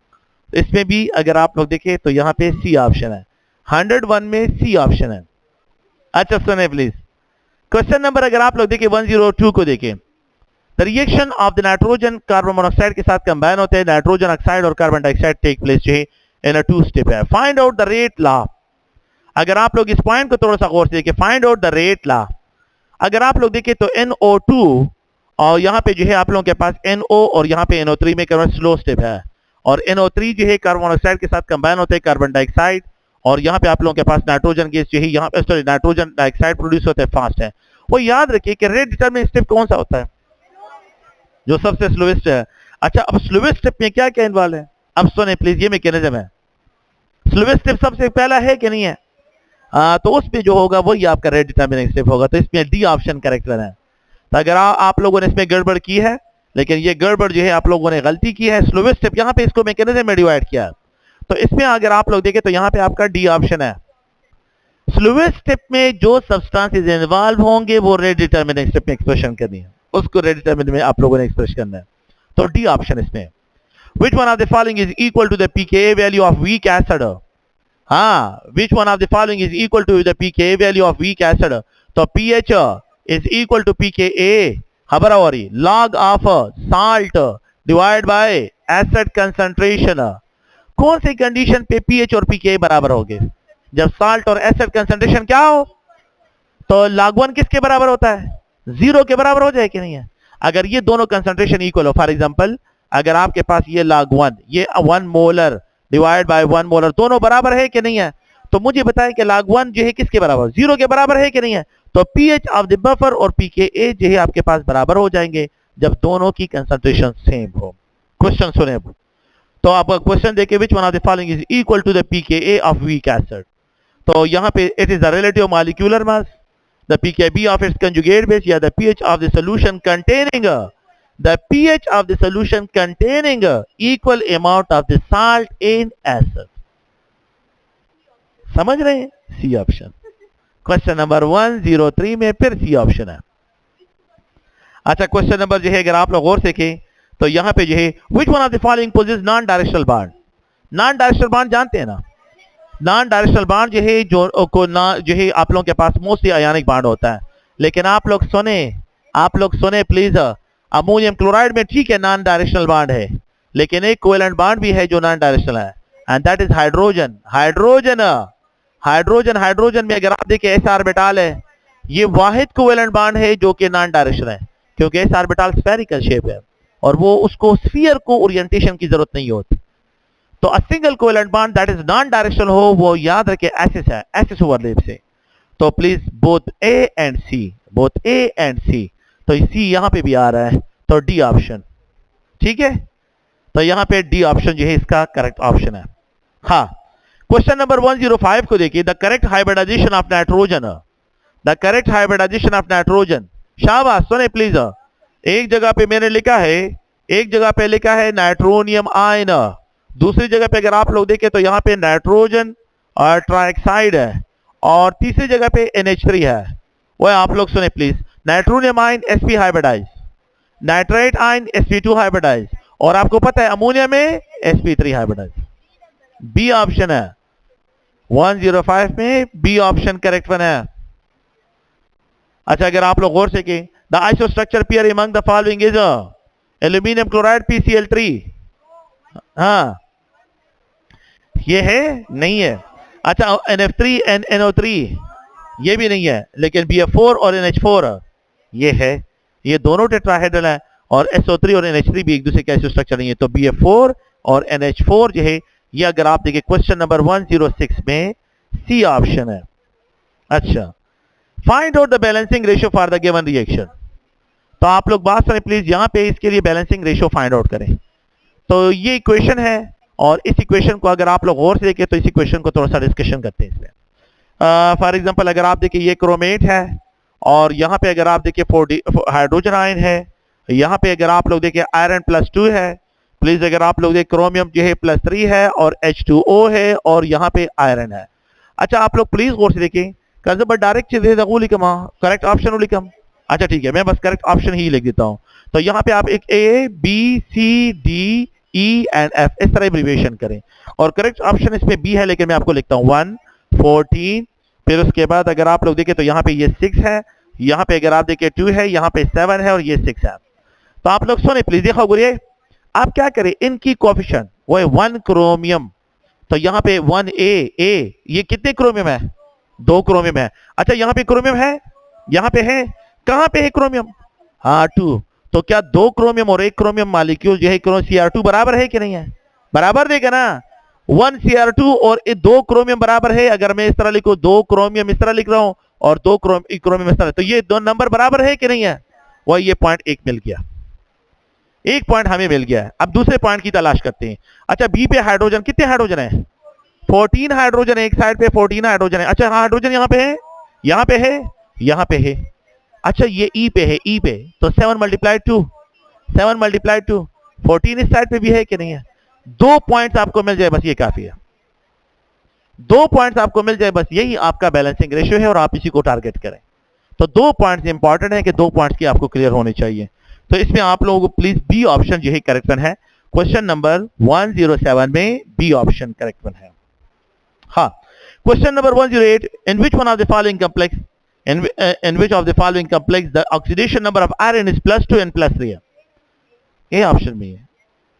इसमें भी अगर आप लोग देखें तो यहाँ पे सी ऑप्शन है. 101 में सी ऑप्शन है. अच्छा सुने प्लीज. क्वेश्चन नंबर अगर आप लोग देखें 102 को देखें. The reaction of the nitrogen carbon monoxide के साथ कंबाइन होते हैं. नाइट्रोजन ऑक्साइड और कार्बन डाइऑक्साइड टेक प्लेस जो है इन अ 2 स्टेप है. Find out the rate law. अगर आप लोग इस पॉइंट को थोड़ा सा गौर से देखें, find out the rate law. अगर आप लोग देखें तो NO2 और यहाँ पे जो है आप लोगों के पास NO और यहाँ पे NO3 में कार्बन स्लो स्टेप है, और NO3 जो है कार्बन मोनोऑक्साइड के साथ कंबाइन होते हैं कार्बन डाइऑक्साइड, और यहाँ पे आप लोगों के पास नाइट्रोजन गैस जो है यहाँ पे सॉरी नाइट्रोजन डाइऑक्साइड प्रोड्यूस होते हैं फास्ट है. वो याद रखिए कि रेट डिटरमिन स्टेप कौन सा होता है, जो सबसे स्लोएस्ट है. अच्छा, अब स्लोएस्ट स्टेप में क्या क्या इन्वॉल्व है, अब सुने प्लीज. ये मैकेनिज्म है. स्लोएस्ट स्टेप सबसे पहला है कि नहीं है, तो उसमें जो होगा वही आपका रेट डिटरमिनिंग स्टेप होगा. तो इसमें डी ऑप्शन करेक्ट है. तो अगर आप लोगों ने इसमें गड़बड़ की है, लेकिन ये गड़बड़ जो है आप लोगों ने गलती की है. स्लोएस्ट स्टेप यहाँ पे इसको मैकेनिज्म में डिवाइड किया, तो इसमें अगर आप लोग देखें तो यहाँ पे आपका डी ऑप्शन है. स्लोएस्ट स्टेप में जो सब्सटेंसेस इन्वॉल्व होंगे वो रेट डिटरमिनिंग स्टेप में एक्सप्रेशन करनी है, उसको रेट डिटरमिनिंग में आप लोगों ने एक्सप्रेस करना है. तो डी ऑप्शन इसमें. Which one of the following is equal to the pKa value of weak acid? हाँ, which one of the following is equal to the pKa value of weak acid? तो pH is equal to pKa खबर हो रही log of salt divided by acid concentration. कौन सी condition पे pH और pKa बराबर होंगे, जब साल्ट और एसिड कंसंट्रेशन क्या हो, तो log 1 किसके बराबर होता है, 0 के बराबर हो जाए कि नहीं है. अगर ये दोनों कंसंट्रेशन इक्वल हो, फॉर एग्जांपल अगर आपके पास ये log 1 ये 1 मोलर डिवाइड बाय 1 मोलर दोनों बराबर है कि नहीं है, तो मुझे बताएं कि log 1 जो है किसके बराबर, 0 के बराबर है कि नहीं है. तो pH ऑफ द बफर और pKa जो है आपके पास बराबर हो जाएंगे जब दोनों की कंसंट्रेशन सेम हो. क्वेश्चन सुने. तो आपका क्वेश्चन देखिए, which one of the following is equal to the pKa of weak acid. तो यहाँ पे it is the relative molecular mass, the pKb of its conjugate base, या the pH of the solution containing the pH of the solution containing equal amount of the salt in acid. समझ रहे हैं, C option. Question number 103 में फिर C option है. अच्छा, question number जो है अगर आप लोग गौर से देखें तो यहाँ पे जो है which one of the following possesses non directional bond. Non directional bond जानते हैं ना, नॉन डायरेक्शनल बॉन्ड जो है जो है आप लोगों के पास मोस्टली आयनिक बॉन्ड होता है. लेकिन आप लोग सुने प्लीज. अमोनियम क्लोराइड में ठीक है नॉन डायरेक्शनल बॉन्ड है, लेकिन एक कोवेलेंट बॉन्ड भी है जो नॉन डायरेक्शनल है, and that is hydrogen. Hydrogen में अगर आप देखें एस ऑर्बिटल है, ये वाहिद कोवेलेंट बॉन्ड है जो कि नॉन डायरेक्शनल है, क्योंकि एस ऑर्बिटल स्फेरिकल शेप है. और वो उसको स्फीयर को ओरिएंटेशन की जरूरत नहीं होती। तो a single covalent bond that is non directional हो वो याद रखे एसिस है, एसिस ओवरलैप से। तो please both A and C, both A and C, तो सी यहां पे भी आ रहा है, तो डी ऑप्शन, ठीक है। तो यहां पे डी ऑप्शन जो है इसका करेक्ट ऑप्शन है। हाँ, क्वेश्चन नंबर 105 को देखिए, the correct hybridization of nitrogen, the correct hybridization of nitrogen. शाबाश, सुने प्लीज। एक जगह पे मैंने लिखा है, एक जगह पे लिखा है नाइट्रोनियम आयन, दूसरी जगह पे अगर आप लोग देखें तो यहां पे नाइट्रोजन और ट्राइऑक्साइड है, और तीसरी जगह पे NH3 है। वह आप लोग सुने please, nitronium ion sp hybridize, nitrate ion sp2 hybridize, और आपको पता है अमोनिया में sp3 हाइब्रिडाइज। बी ऑप्शन है 105 में, बी ऑप्शन करेक्ट वन है। अच्छा, अगर आप लोग गौर से कि the isostructure pair among the following is aluminium chloride PCl3, हाँ ये है नहीं है। अच्छा, NF3 and NO3 ये भी नहीं है, लेकिन BF4 और NH4 ये है, ये दोनों टेट्राहेड्रल है, और SO3 और NH3 भी एक दूसरे के आइसोस्ट्रक्चर नहीं है। तो BF4 और NH4 जो है ये अगर आप देखिए क्वेश्चन नंबर 106 में सी ऑप्शन है। अच्छा, find out the balancing ratio for the given reaction. तो आप लोग बात करें प्लीज, यहां पे इसके लिए बैलेंसिंग रेशियो फाइंड आउट करें। तो ये इक्वेशन है, और इस इक्वेशन को अगर आप लोग गौर से देखें तो इस इक्वेशन को थोड़ा सा डिस्कशन करते हैं इसमें। फॉर एग्जांपल अगर आप देखिए ये क्रोमेट है, और यहाँ पे अगर आप देखिए हाइड्रोजन आयन है, यहाँ पे अगर आप लोग देखिए आयरन +2 है, प्लीज अगर आप लोग देखिए क्रोमियम जो है +3 है, और H2O है, और यहाँ पे आयरन है। अच्छा, आप लोग प्लीज गौर से देखिए, डायरेक्ट चीज करेक्ट ऑप्शन लिखम। अच्छा ठीक है, मैं बस करेक्ट ऑप्शन ही लिख देता हूँ। तो यहाँ पे आप एक A B C D E and F इस तरह एब्रिविएशन करें, और करेक्ट ऑप्शन इसमें B है, लेकिन मैं आपको लिखता हूँ 1 14, फिर उसके बाद अगर आप लोग देखें तो यहाँ पे ये 6 है, यहाँ पे अगर आप देखें 2 है, यहाँ पे 7 है, और ये 6 है। तो आप लोग सुने प्लीज, देखो गुरिये, आप क्या करें, इनकी कोएफिशिएंट वो है 1 क्रोमियम, तो यहाँ पे 1A, ये कितने क्रोमियम है, 2 क्रोमियम है। अच्छा, यहाँ पे क्रोमियम है, यहाँ पे है, कहां पे है क्रोमियम, हाँ 2, तो क्या 2 क्रोमियम और 1 क्रोमियम मॉलिक्यूल जो है Cr2 बराबर है कि नहीं है, बराबर देगा ना। 1 Cr2 और 2 क्रोमियम बराबर है। अगर मैं इस तरह लिखूं 2 क्रोमियम इस तरह लिख रहा हूं, और 2 क्रोमियम इस तरह, तो ये 2 नंबर बराबर है कि नहीं है, वह ये पॉइंट एक मिल गया, एक पॉइंट हमें मिल गया है। अब दूसरे पॉइंट की तलाश करते हैं। अच्छा, बी पे हाइड्रोजन, कितने हाइड्रोजन है, 14 हाइड्रोजन है, एक साइड पे 14 हाइड्रोजन है। अच्छा, हाइड्रोजन यहाँ पे है, यहाँ पे है, यहाँ पे है। अच्छा, ये ई पे है, ई पे, तो 7 × 2, 7 × 2, 14 इस साइड पे भी है कि नहीं है। 2 पॉइंट्स आपको मिल जाए, बस ये काफी है। 2 पॉइंट्स आपको मिल जाए, बस यही आपका बैलेंसिंग रेशियो है, और आप इसी को टारगेट करें। तो 2 पॉइंट्स इंपॉर्टेंट है कि 2 पॉइंट्स की आपको क्लियर होने चाहिए। तो इसमें आप लोगों को प्लीज बी ऑप्शन जो है करेक्ट है। क्वेश्चन नंबर 107 में बी ऑप्शन करेक्ट है। हाँ, question number 108, in which one of the following complex in which of the following complex the oxidation number of iron is +2 and +3 है। ये option में है,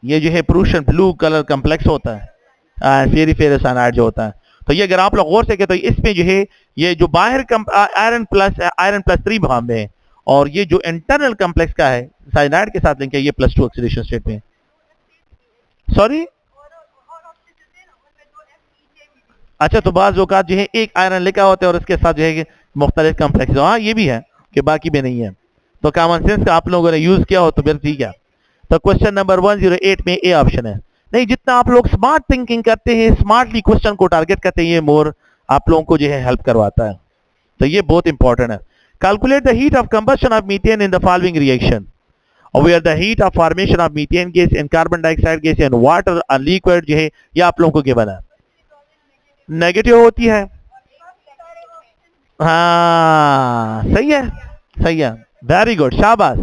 ये जो है प्रूशियन ब्लू कलर कॉम्प्लेक्स होता है, फेरी फेरस साइनाइड जो होता है। तो ये अगर आप लोग गौर से कहें तो इसमें जो है ये जो बाहर आयरन +3 भाव में है, और ये जो इंटरनल कॉम्प्लेक्स का है साइनाइड के साथ लिंक है, ये +2 ऑक्सीडेशन स्टेट में। सॉरी, अच्छा, तो बाज़ औक़ात जो है एक आयरन लिखा होता है और उसके साथ जो है मुख्तलिफ कॉम्प्लेक्स, हाँ ये भी है कि बाकी में नहीं है। तो कॉमन सेंस का आप लोगों ने यूज किया हो तो फिर ठीक है। तो क्वेश्चन नंबर 108 में ए ऑप्शन है। नहीं, जितना आप लोग स्मार्ट थिंकिंग करते हैं, स्मार्टली क्वेश्चन को टारगेट करते हैं, ये मोर आप लोगों को जो है हेल्प करवाता है। तो ये बहुत इंपॉर्टेंट है। Calculate the heat of combustion of methane in the following reaction, where the heat of formation of methane gas and carbon dioxide gas and water a liquid जो है ये आप लोगों को गिवन है, नेगेटिव होती है। हाँ सही है, सही है, वेरी गुड, शाबाश,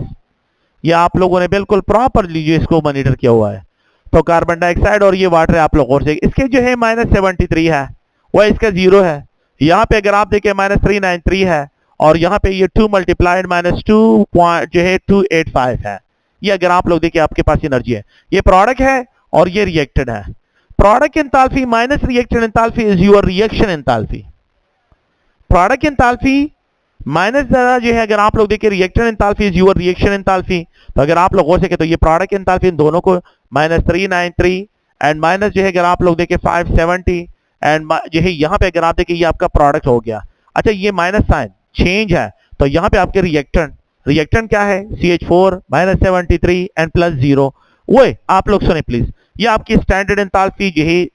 ये आप लोगों ने बिल्कुल प्रॉपरली जो इसको मॉनिटर किया हुआ है। तो कार्बन डाइऑक्साइड और ये वाटर आप लोग और से इसके जो है -73 है, वह इसका 0 है। यहाँ पे अगर आप देखें -393 है, और यहाँ पे ये 2 × -2 जो है 285 है। ये अगर आप लोग देखिए आपके पास एनर्जी है, ये प्रोडक्ट है और ये रिएक्टेड है। Product enthalpy minus reacted enthalpy is your reaction enthalpy. Product enthalpy minus जरा जो है अगर आप लोग देखें reactant enthalpy is your reaction enthalpy, तो अगर आप लोग हो सके तो ये प्रोडक्ट एंथैल्पी इन दोनों को -393 एंड माइनस जो है अगर आप लोग देखें 570 एंड जो है यहाँ पे अगर आप देखें ये आपका प्रोडक्ट हो गया। अच्छा ये माइनस साइन चेंज है, तो यहाँ पे आपके रिएक्टेंट क्या है CH4 -73 एंड +0। वो आप लोग सुने प्लीज, ये आपकी स्टैंडर्ड एंथैल्पी जो है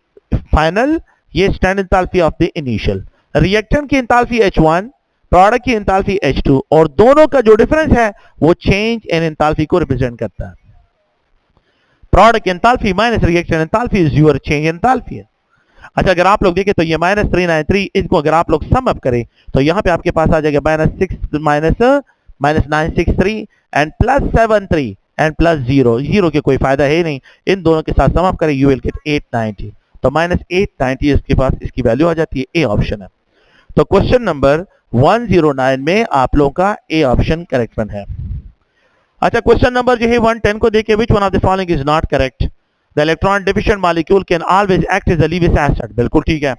फाइनल, ये standard enthalpy of the initial. Reactant की एंथैल्पी H1, प्रोडक्ट की एंथैल्पी H2, और दोनों का जो डिफरेंस है वो चेंज इन एंथैल्पी को रिप्रेजेंट करता है। Product enthalpy minus reaction enthalpy is your change enthalpy है। अच्छा अगर आप लोग देखें तो ये -393, इसको अगर आप लोग सम अप करें तो यहाँ पे आपके पास आ जाएगा -963 एंड +73 एंड +0। जीरो के कोई फायदा है नहीं, इन दोनों के साथ सम अप करें यू विल गेट 890, तो -890 इसके पास इसकी वैल्यू आ जाती है। ए ऑप्शन है। तो क्वेश्चन नंबर 109 में आप लोगों का ए ऑप्शन करेक्ट वन है। अच्छा क्वेश्चन नंबर जो है 110 को देखिए, which one of the following is not correct? The electron deficient molecule can always act as a Lewis acid, बिल्कुल ठीक है।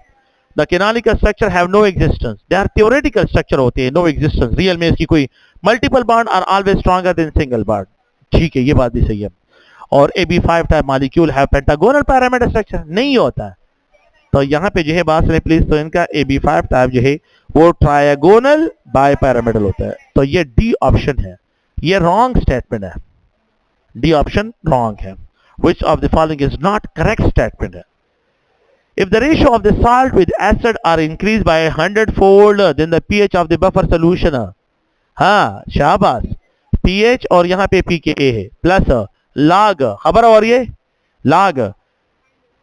The canonical structure have no existence, they are theoretical structure होते हैं, no existence, real में इसकी कोई multiple bond are always stronger than single bond, ठीक है ये बात भी सही है। और AB5 type molecule have pentagonal parameter structure, नहीं होता है। तो यहाँ पे जो है बात सुनिए प्लीज, तो इनका AB5 टाइप जो है वो ट्रायगोनल बाय पैरामीडल होता है, तो ये डी ऑप्शन है, ये रॉन्ग स्टेटमेंट है, डी ऑप्शन रॉन्ग है। Which of the following is not correct statement है? If the ratio of the salt with acid are increased by 100-fold, then the pH of the buffer solution, हाँ शाबाश, pH और यहाँ पे pKa है plus log, खबर और ये log।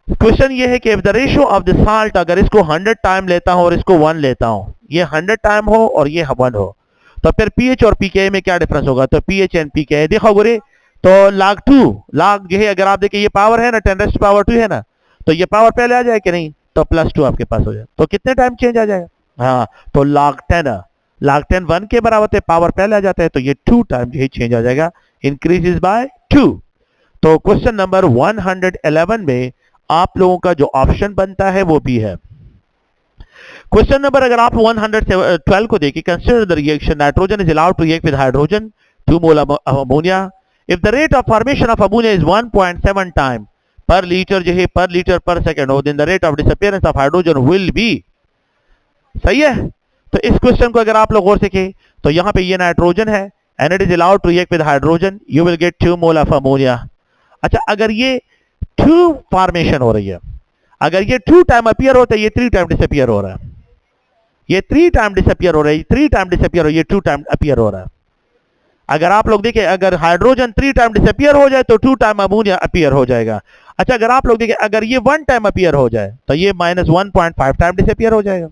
क्वेश्चन ये है कि if the ratio of the salt, अगर इसको 100 टाइम लेता हूं और इसको 1 लेता हूं, ये 100 टाइम हो और ये 1 हो, तो फिर pH और pKa में क्या डिफरेंस होगा? तो pH एंड pKa देखो गुरे, तो log 2, log जो है अगर आप देखें ये पावर है ना 10⁻²2 है ना, तो ये पावर पहले आ जाए कि नहीं, तो +2 आपके पास हो जाए, तो कितने टाइम चेंज आ जाएगा? हाँ तो log 10 1 के बराबर है, पावर पहले आ जाता है, तो ये 2 टाइम जो है चेंज आ जाएगा, इंक्रीजेस बाय 2। तो क्वेश्चन नंबर 111 में आप लोगों का जो ऑप्शन बनता है वो भी है। क्वेश्चन नंबर अगर आप 112 को देखिए, consider the reaction nitrogen is allowed to react with hydrogen 2 mole ammonia if the rate of formation of ammonia is 1.7 time per liter जो है per liter per second हो, then the rate of disappearance of hydrogen will be, सही है। तो इस question को अगर आप लोग गौर से देखें तो यहाँ पे ये नाइट्रोजन है and it is allowed to react with hydrogen, you will get 2 mole of ammonia। अच्छा अगर ये 2 फॉर्मेशन हो रही है, अगर ये 2 टाइम अपीयर होता है, ये 3 टाइम डिसअपियर हो रहा है, ये 3 टाइम डिसअपियर हो रहा है, 3 टाइम डिसअपियर हो, ये 2 टाइम अपीयर हो रहा है। अगर आप लोग देखें अगर हाइड्रोजन 3 टाइम डिसअपियर हो जाए तो 2 टाइम अमोनिया अपीयर हो जाएगा। अच्छा अगर आप लोग देखें अगर ये 1 टाइम अपीयर हो जाए तो ये -1.5 टाइम डिसअपियर हो जाएगा,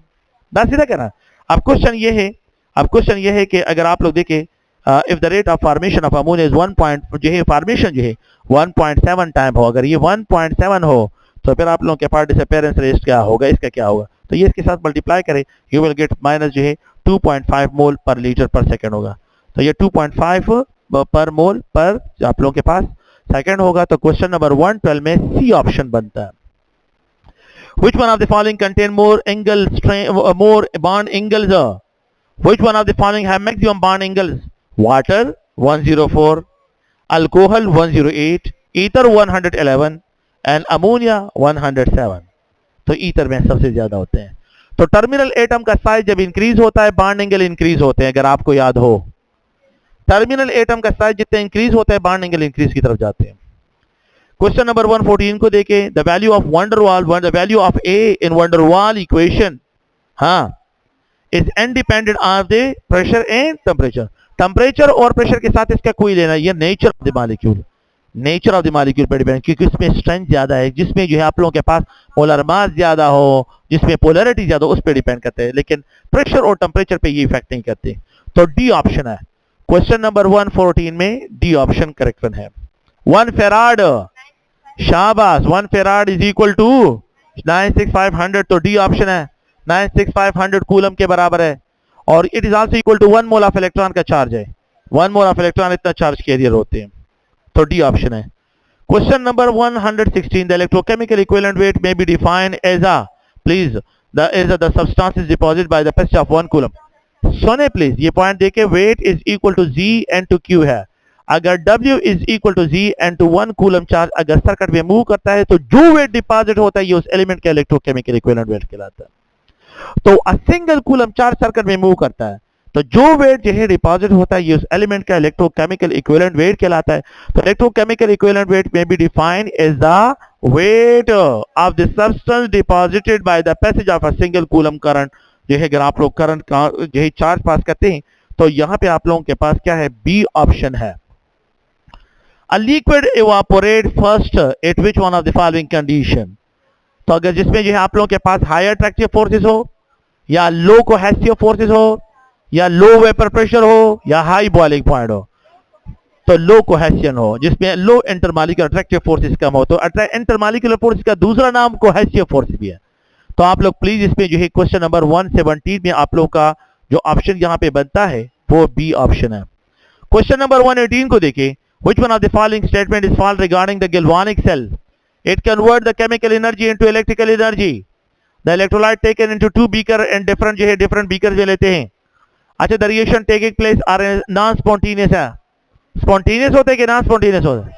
बस सीधा कहना। अब क्वेश्चन ये है कि अगर आप लोग देखें if the rate of formation of ammonia is 1 जो है फॉर्मेशन जो है 1.7 टाइम हो, अगर ये 1.7 हो तो फिर आप लोगों के पास डिसअपियरेंस रेट क्या होगा, इसका क्या होगा? तो ये इसके साथ मल्टीप्लाई करें, यू विल गेट माइनस जो है 2.5 मोल पर लीटर पर सेकेंड होगा, तो ये 2.5 पर मोल पर आप लोगों के पास सेकंड होगा। तो क्वेश्चन नंबर 112 में सी ऑप्शन बनता है। Which one of the following contain more bond angles? Which one of the following have maximum bond angles? Water 104, alcohol 108, ether 111 and ammonia 107। तो ईथर में सबसे ज्यादा होते हैं। तो टर्मिनल एटम का साइज जब इंक्रीज होता है बॉन्ड एंगल इंक्रीज होते हैं, अगर आपको याद हो टर्मिनल एटम का साइज जितना इंक्रीज होता है बॉन्ड एंगल इंक्रीज की तरफ जाते हैं। क्वेश्चन नंबर 114 को देखें, the value of the value of a in van der Waal equation हाँ is independent of the pressure and temperature. Temperature और प्रेशर के साथ इसका कोई लेना, ये नेचर ऑफ द मॉलिक्यूल पर डिपेंड, क्योंकि इसमें स्ट्रेंथ ज्यादा है, जिसमें जो है आप लोगों के पास मोलर मास ज्यादा हो, जिसमें पोलैरिटी ज्यादा हो, उस पर डिपेंड करते हैं, लेकिन प्रेशर और टेम्परेचर पे ये इफेक्ट नहीं करते। तो डी ऑप्शन है। क्वेश्चन नंबर 114 में डी ऑप्शन करेक्ट वन है। 1 फेराड, शाबाश, 1 फेराड इज इक्वल टू 96500, तो डी ऑप्शन है। 96500 कूलम के बराबर है और it is also equal to 1 mole of electron का चार्ज है। 1 मोल ऑफ इलेक्ट्रॉन इतना चार्ज कैरियर होते हैं, तो डी ऑप्शन है। Question number 116, the electrochemical equivalent weight may be defined as a, please, the substance is deposited by the pressure of 1 coulomb. सुने please, ये point देखे, weight is equal to G N to Q है। अगर W is equal to G N to 1 coulomb charge अगर circuit में move करता है तो जो वेट डिपॉजिट होता है ये उस एलिमेंट का इलेक्ट्रोकेमिकल इक्विवेलेंट वेट कहलाता है। तो अ सिंगल कूलम चार्ज सर्किट में मूव करता है तो जो वेट जो है डिपॉजिट होता है ये उस एलिमेंट का इलेक्ट्रोकेमिकल इक्विवेलेंट वेट कहलाता है। तो इलेक्ट्रोकेमिकल इक्विवेलेंट वेट में be defined as the weight of the substance deposited by the passage of a single coulomb current. जो है अगर आप लोग करंट का जो है चार्ज पास करते हैं तो यहां पे आप लोगों के पास क्या है, बी ऑप्शन है। A liquid evaporate first at which one of the following condition? तो अगर जिसमें जो है आप लोगों के पास हायर अट्रैक्टिव फोर्सेस हो या लो कोहेसिव फोर्सेस हो या लो वेपर प्रेशर हो या हाई बॉइलिंग पॉइंट हो, तो लो कोहेसियन हो जिसमें लो इंटरमॉलिक्यूलर अट्रैक्टिव फोर्सेस कम हो, तो इंटरमॉलिक्यूलर फोर्स का दूसरा नाम कोहेसिव फोर्स भी है। तो आप लोग प्लीज इसमें जो है क्वेश्चन नंबर 117 में आप लोग का जो ऑप्शन यहां पे बनता है वो बी ऑप्शन है। क्वेश्चन नंबर 118 को देखिए, which one of the following statement is false regarding the galvanic cell? It converts the chemical energy into electrical energy. The electrolyte taken into two beaker and different जो है different beakers में लेते हैं। अच्छा, the reaction taking place are non spontaneous है, spontaneous होते हैं कि non spontaneous होते हैं?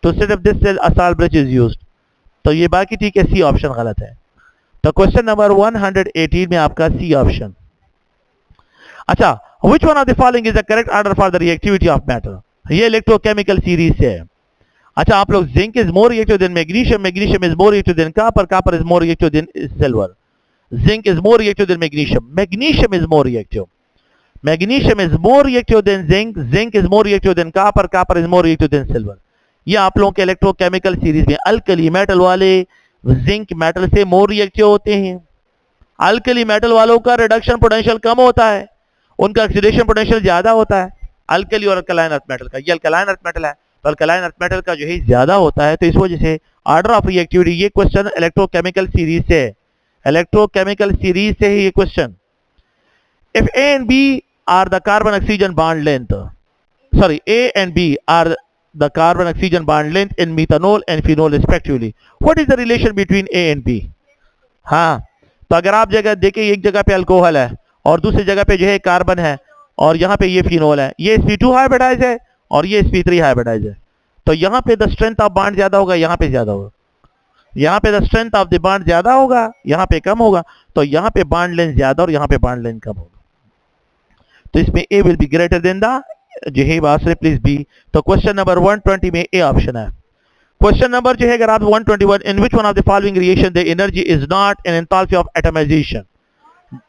To set up this cell a salt bridge is used। तो ये बाकी ठीक है, सी ऑप्शन गलत है। तो क्वेश्चन नंबर 118 में आपका सी ऑप्शन। अच्छा, which one of the following is the correct order for the reactivity of metal? ये इलेक्ट्रोकेमिकल सीरीज से है। अच्छा, आप लोग zinc is more reactive than magnesium, magnesium is more reactive than copper, copper is more reactive than silver, zinc is more reactive than magnesium, magnesium is more reactive, magnesium is more reactive than zinc, zinc is more reactive than copper, copper is more reactive than silver. ये आप लोगों के electrochemical series में alkali metal वाले zinc metal से more reactive होते हैं। Alkali metal वालों का रिडक्शन पोटेंशियल कम होता है, उनका ऑक्सीडेशन पोटेंशियल ज्यादा होता है। अल्कली और अल्कलाइन अर्थ मेटल का, ये अल्कलाइन अर्थ मेटल है तो अल्कलाइन अर्थ मेटल का जो है ज्यादा होता है। तो इस वजह से ऑर्डर ऑफ रिएक्टिविटी, ये क्वेश्चन इलेक्ट्रोकेमिकल सीरीज से है, इलेक्ट्रोकेमिकल सीरीज से है ये question. If A and B are the carbon oxygen bond length, sorry A and B are the carbon oxygen bond length in methanol and phenol respectively, what is the relation between A and B? हाँ, तो अगर आप जगह देखिए, एक जगह पे alcohol है और दूसरी जगह पे जो है कार्बन है और यहाँ पे ये फिनोल है, ये sp2 हाइब्रिडाइज है और ये sp3 हाइब्रिडाइज है, तो यहाँ पे द स्ट्रेंथ ऑफ बॉन्ड ज्यादा होगा, यहाँ पे ज्यादा होगा, यहाँ पे the strength of the bond ज्यादा होगा, यहाँ पे कम होगा, तो यहाँ पे बॉन्ड लेंथ ज्यादा और यहाँ पे बॉन्ड लेंथ कम होगा। तो इसमें a will be greater than the जो है बात प्लीज बी। तो क्वेश्चन नंबर 120 में ए ऑप्शन है। क्वेश्चन नंबर जो है अगर आप 121, in which one of the following reaction the energy is not in enthalpy of atomisation?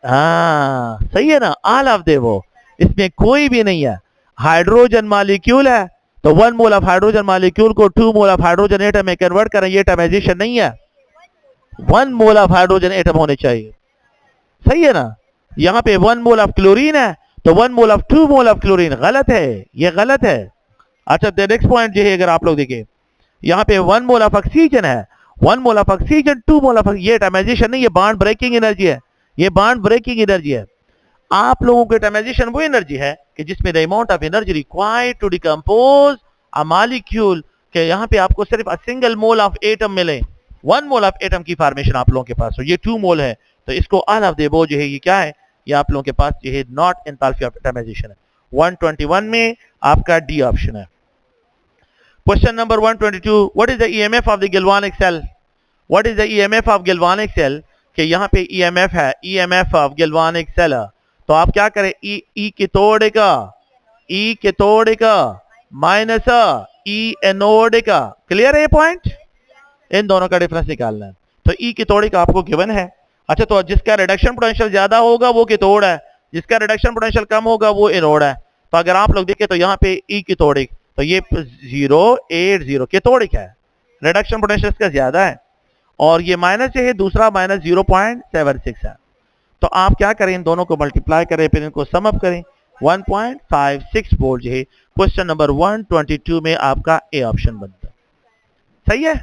हाँ सही है ना, ऑल ऑफ दे, वो इसमें कोई भी नहीं है। हाइड्रोजन मॉलिक्यूल है तो 1 मोल ऑफ हाइड्रोजन मॉलिक्यूल को 2 मोल ऑफ हाइड्रोजन एटम में कन्वर्ट करें, ये एटमाइजेशन नहीं है। 1 मोल ऑफ हाइड्रोजन एटम होने चाहिए, सही है ना। यहां पे 1 मोल ऑफ क्लोरीन है तो 1 mole of 2 mole of chlorine, गलत है, ये गलत है। अच्छा, नेक्स्ट पॉइंट जो है अगर आप लोग देखें, यहाँ पे 1 मोल ऑफ ऑक्सीजन है, 1 mole of oxygen 2 mole of, ये एटमाइजेशन नहीं, ये बॉन्ड ब्रेकिंग एनर्जी है, ये बॉन्ड ब्रेकिंग एनर्जी है। आप लोगों को एटमाइजेशन वो एनर्जी है कि जिसमें the amount of energy required to decompose a molecule, के यहाँ पे आपको सिर्फ a single mole of atom मिले, 1 मोल ऑफ एटम की फॉर्मेशन आप लोगों के पास हो, ये 2 मोल है, तो इसको ऑल ऑफ द अबव जो है ये क्या है, ये आप लोगों के पास जो है नॉट एंथैल्पी ऑफ एटमाइजेशन है। 121 में आपका डी ऑप्शन है। Question number 122, what is the EMF of the galvanic cell? What is the EMF of galvanic cell? कि यहाँ पे ईएमएफ है, ईएमएफ ऑफ गैल्वानिक सेल, तो आप क्या करें, ई के तोड़ का माइनस ई एनोड का, क्लियर है ये पॉइंट? इन दोनों का डिफरेंस निकालना है। तो ई के तोड़ का आपको गिवन है। अच्छा, तो जिसका रिडक्शन पोटेंशियल ज्यादा होगा वो कैथोड है, जिसका रिडक्शन पोटेंशियल कम होगा वो एनोड है। तो अगर आप लोग देखें तो यहाँ पे ई कैथोडिक, तो ये 080 कैथोडिक है, रिडक्शन पोटेंशियल इसका ज्यादा है, और ये माइनस है दूसरा माइनस 0.76 है। तो आप क्या करें, इन दोनों को मल्टीप्लाई करें, फिर इनको सम अप करें, 1.56 वोल्ट जो है क्वेश्चन नंबर 122 में आपका ए ऑप्शन बनता है। सही है।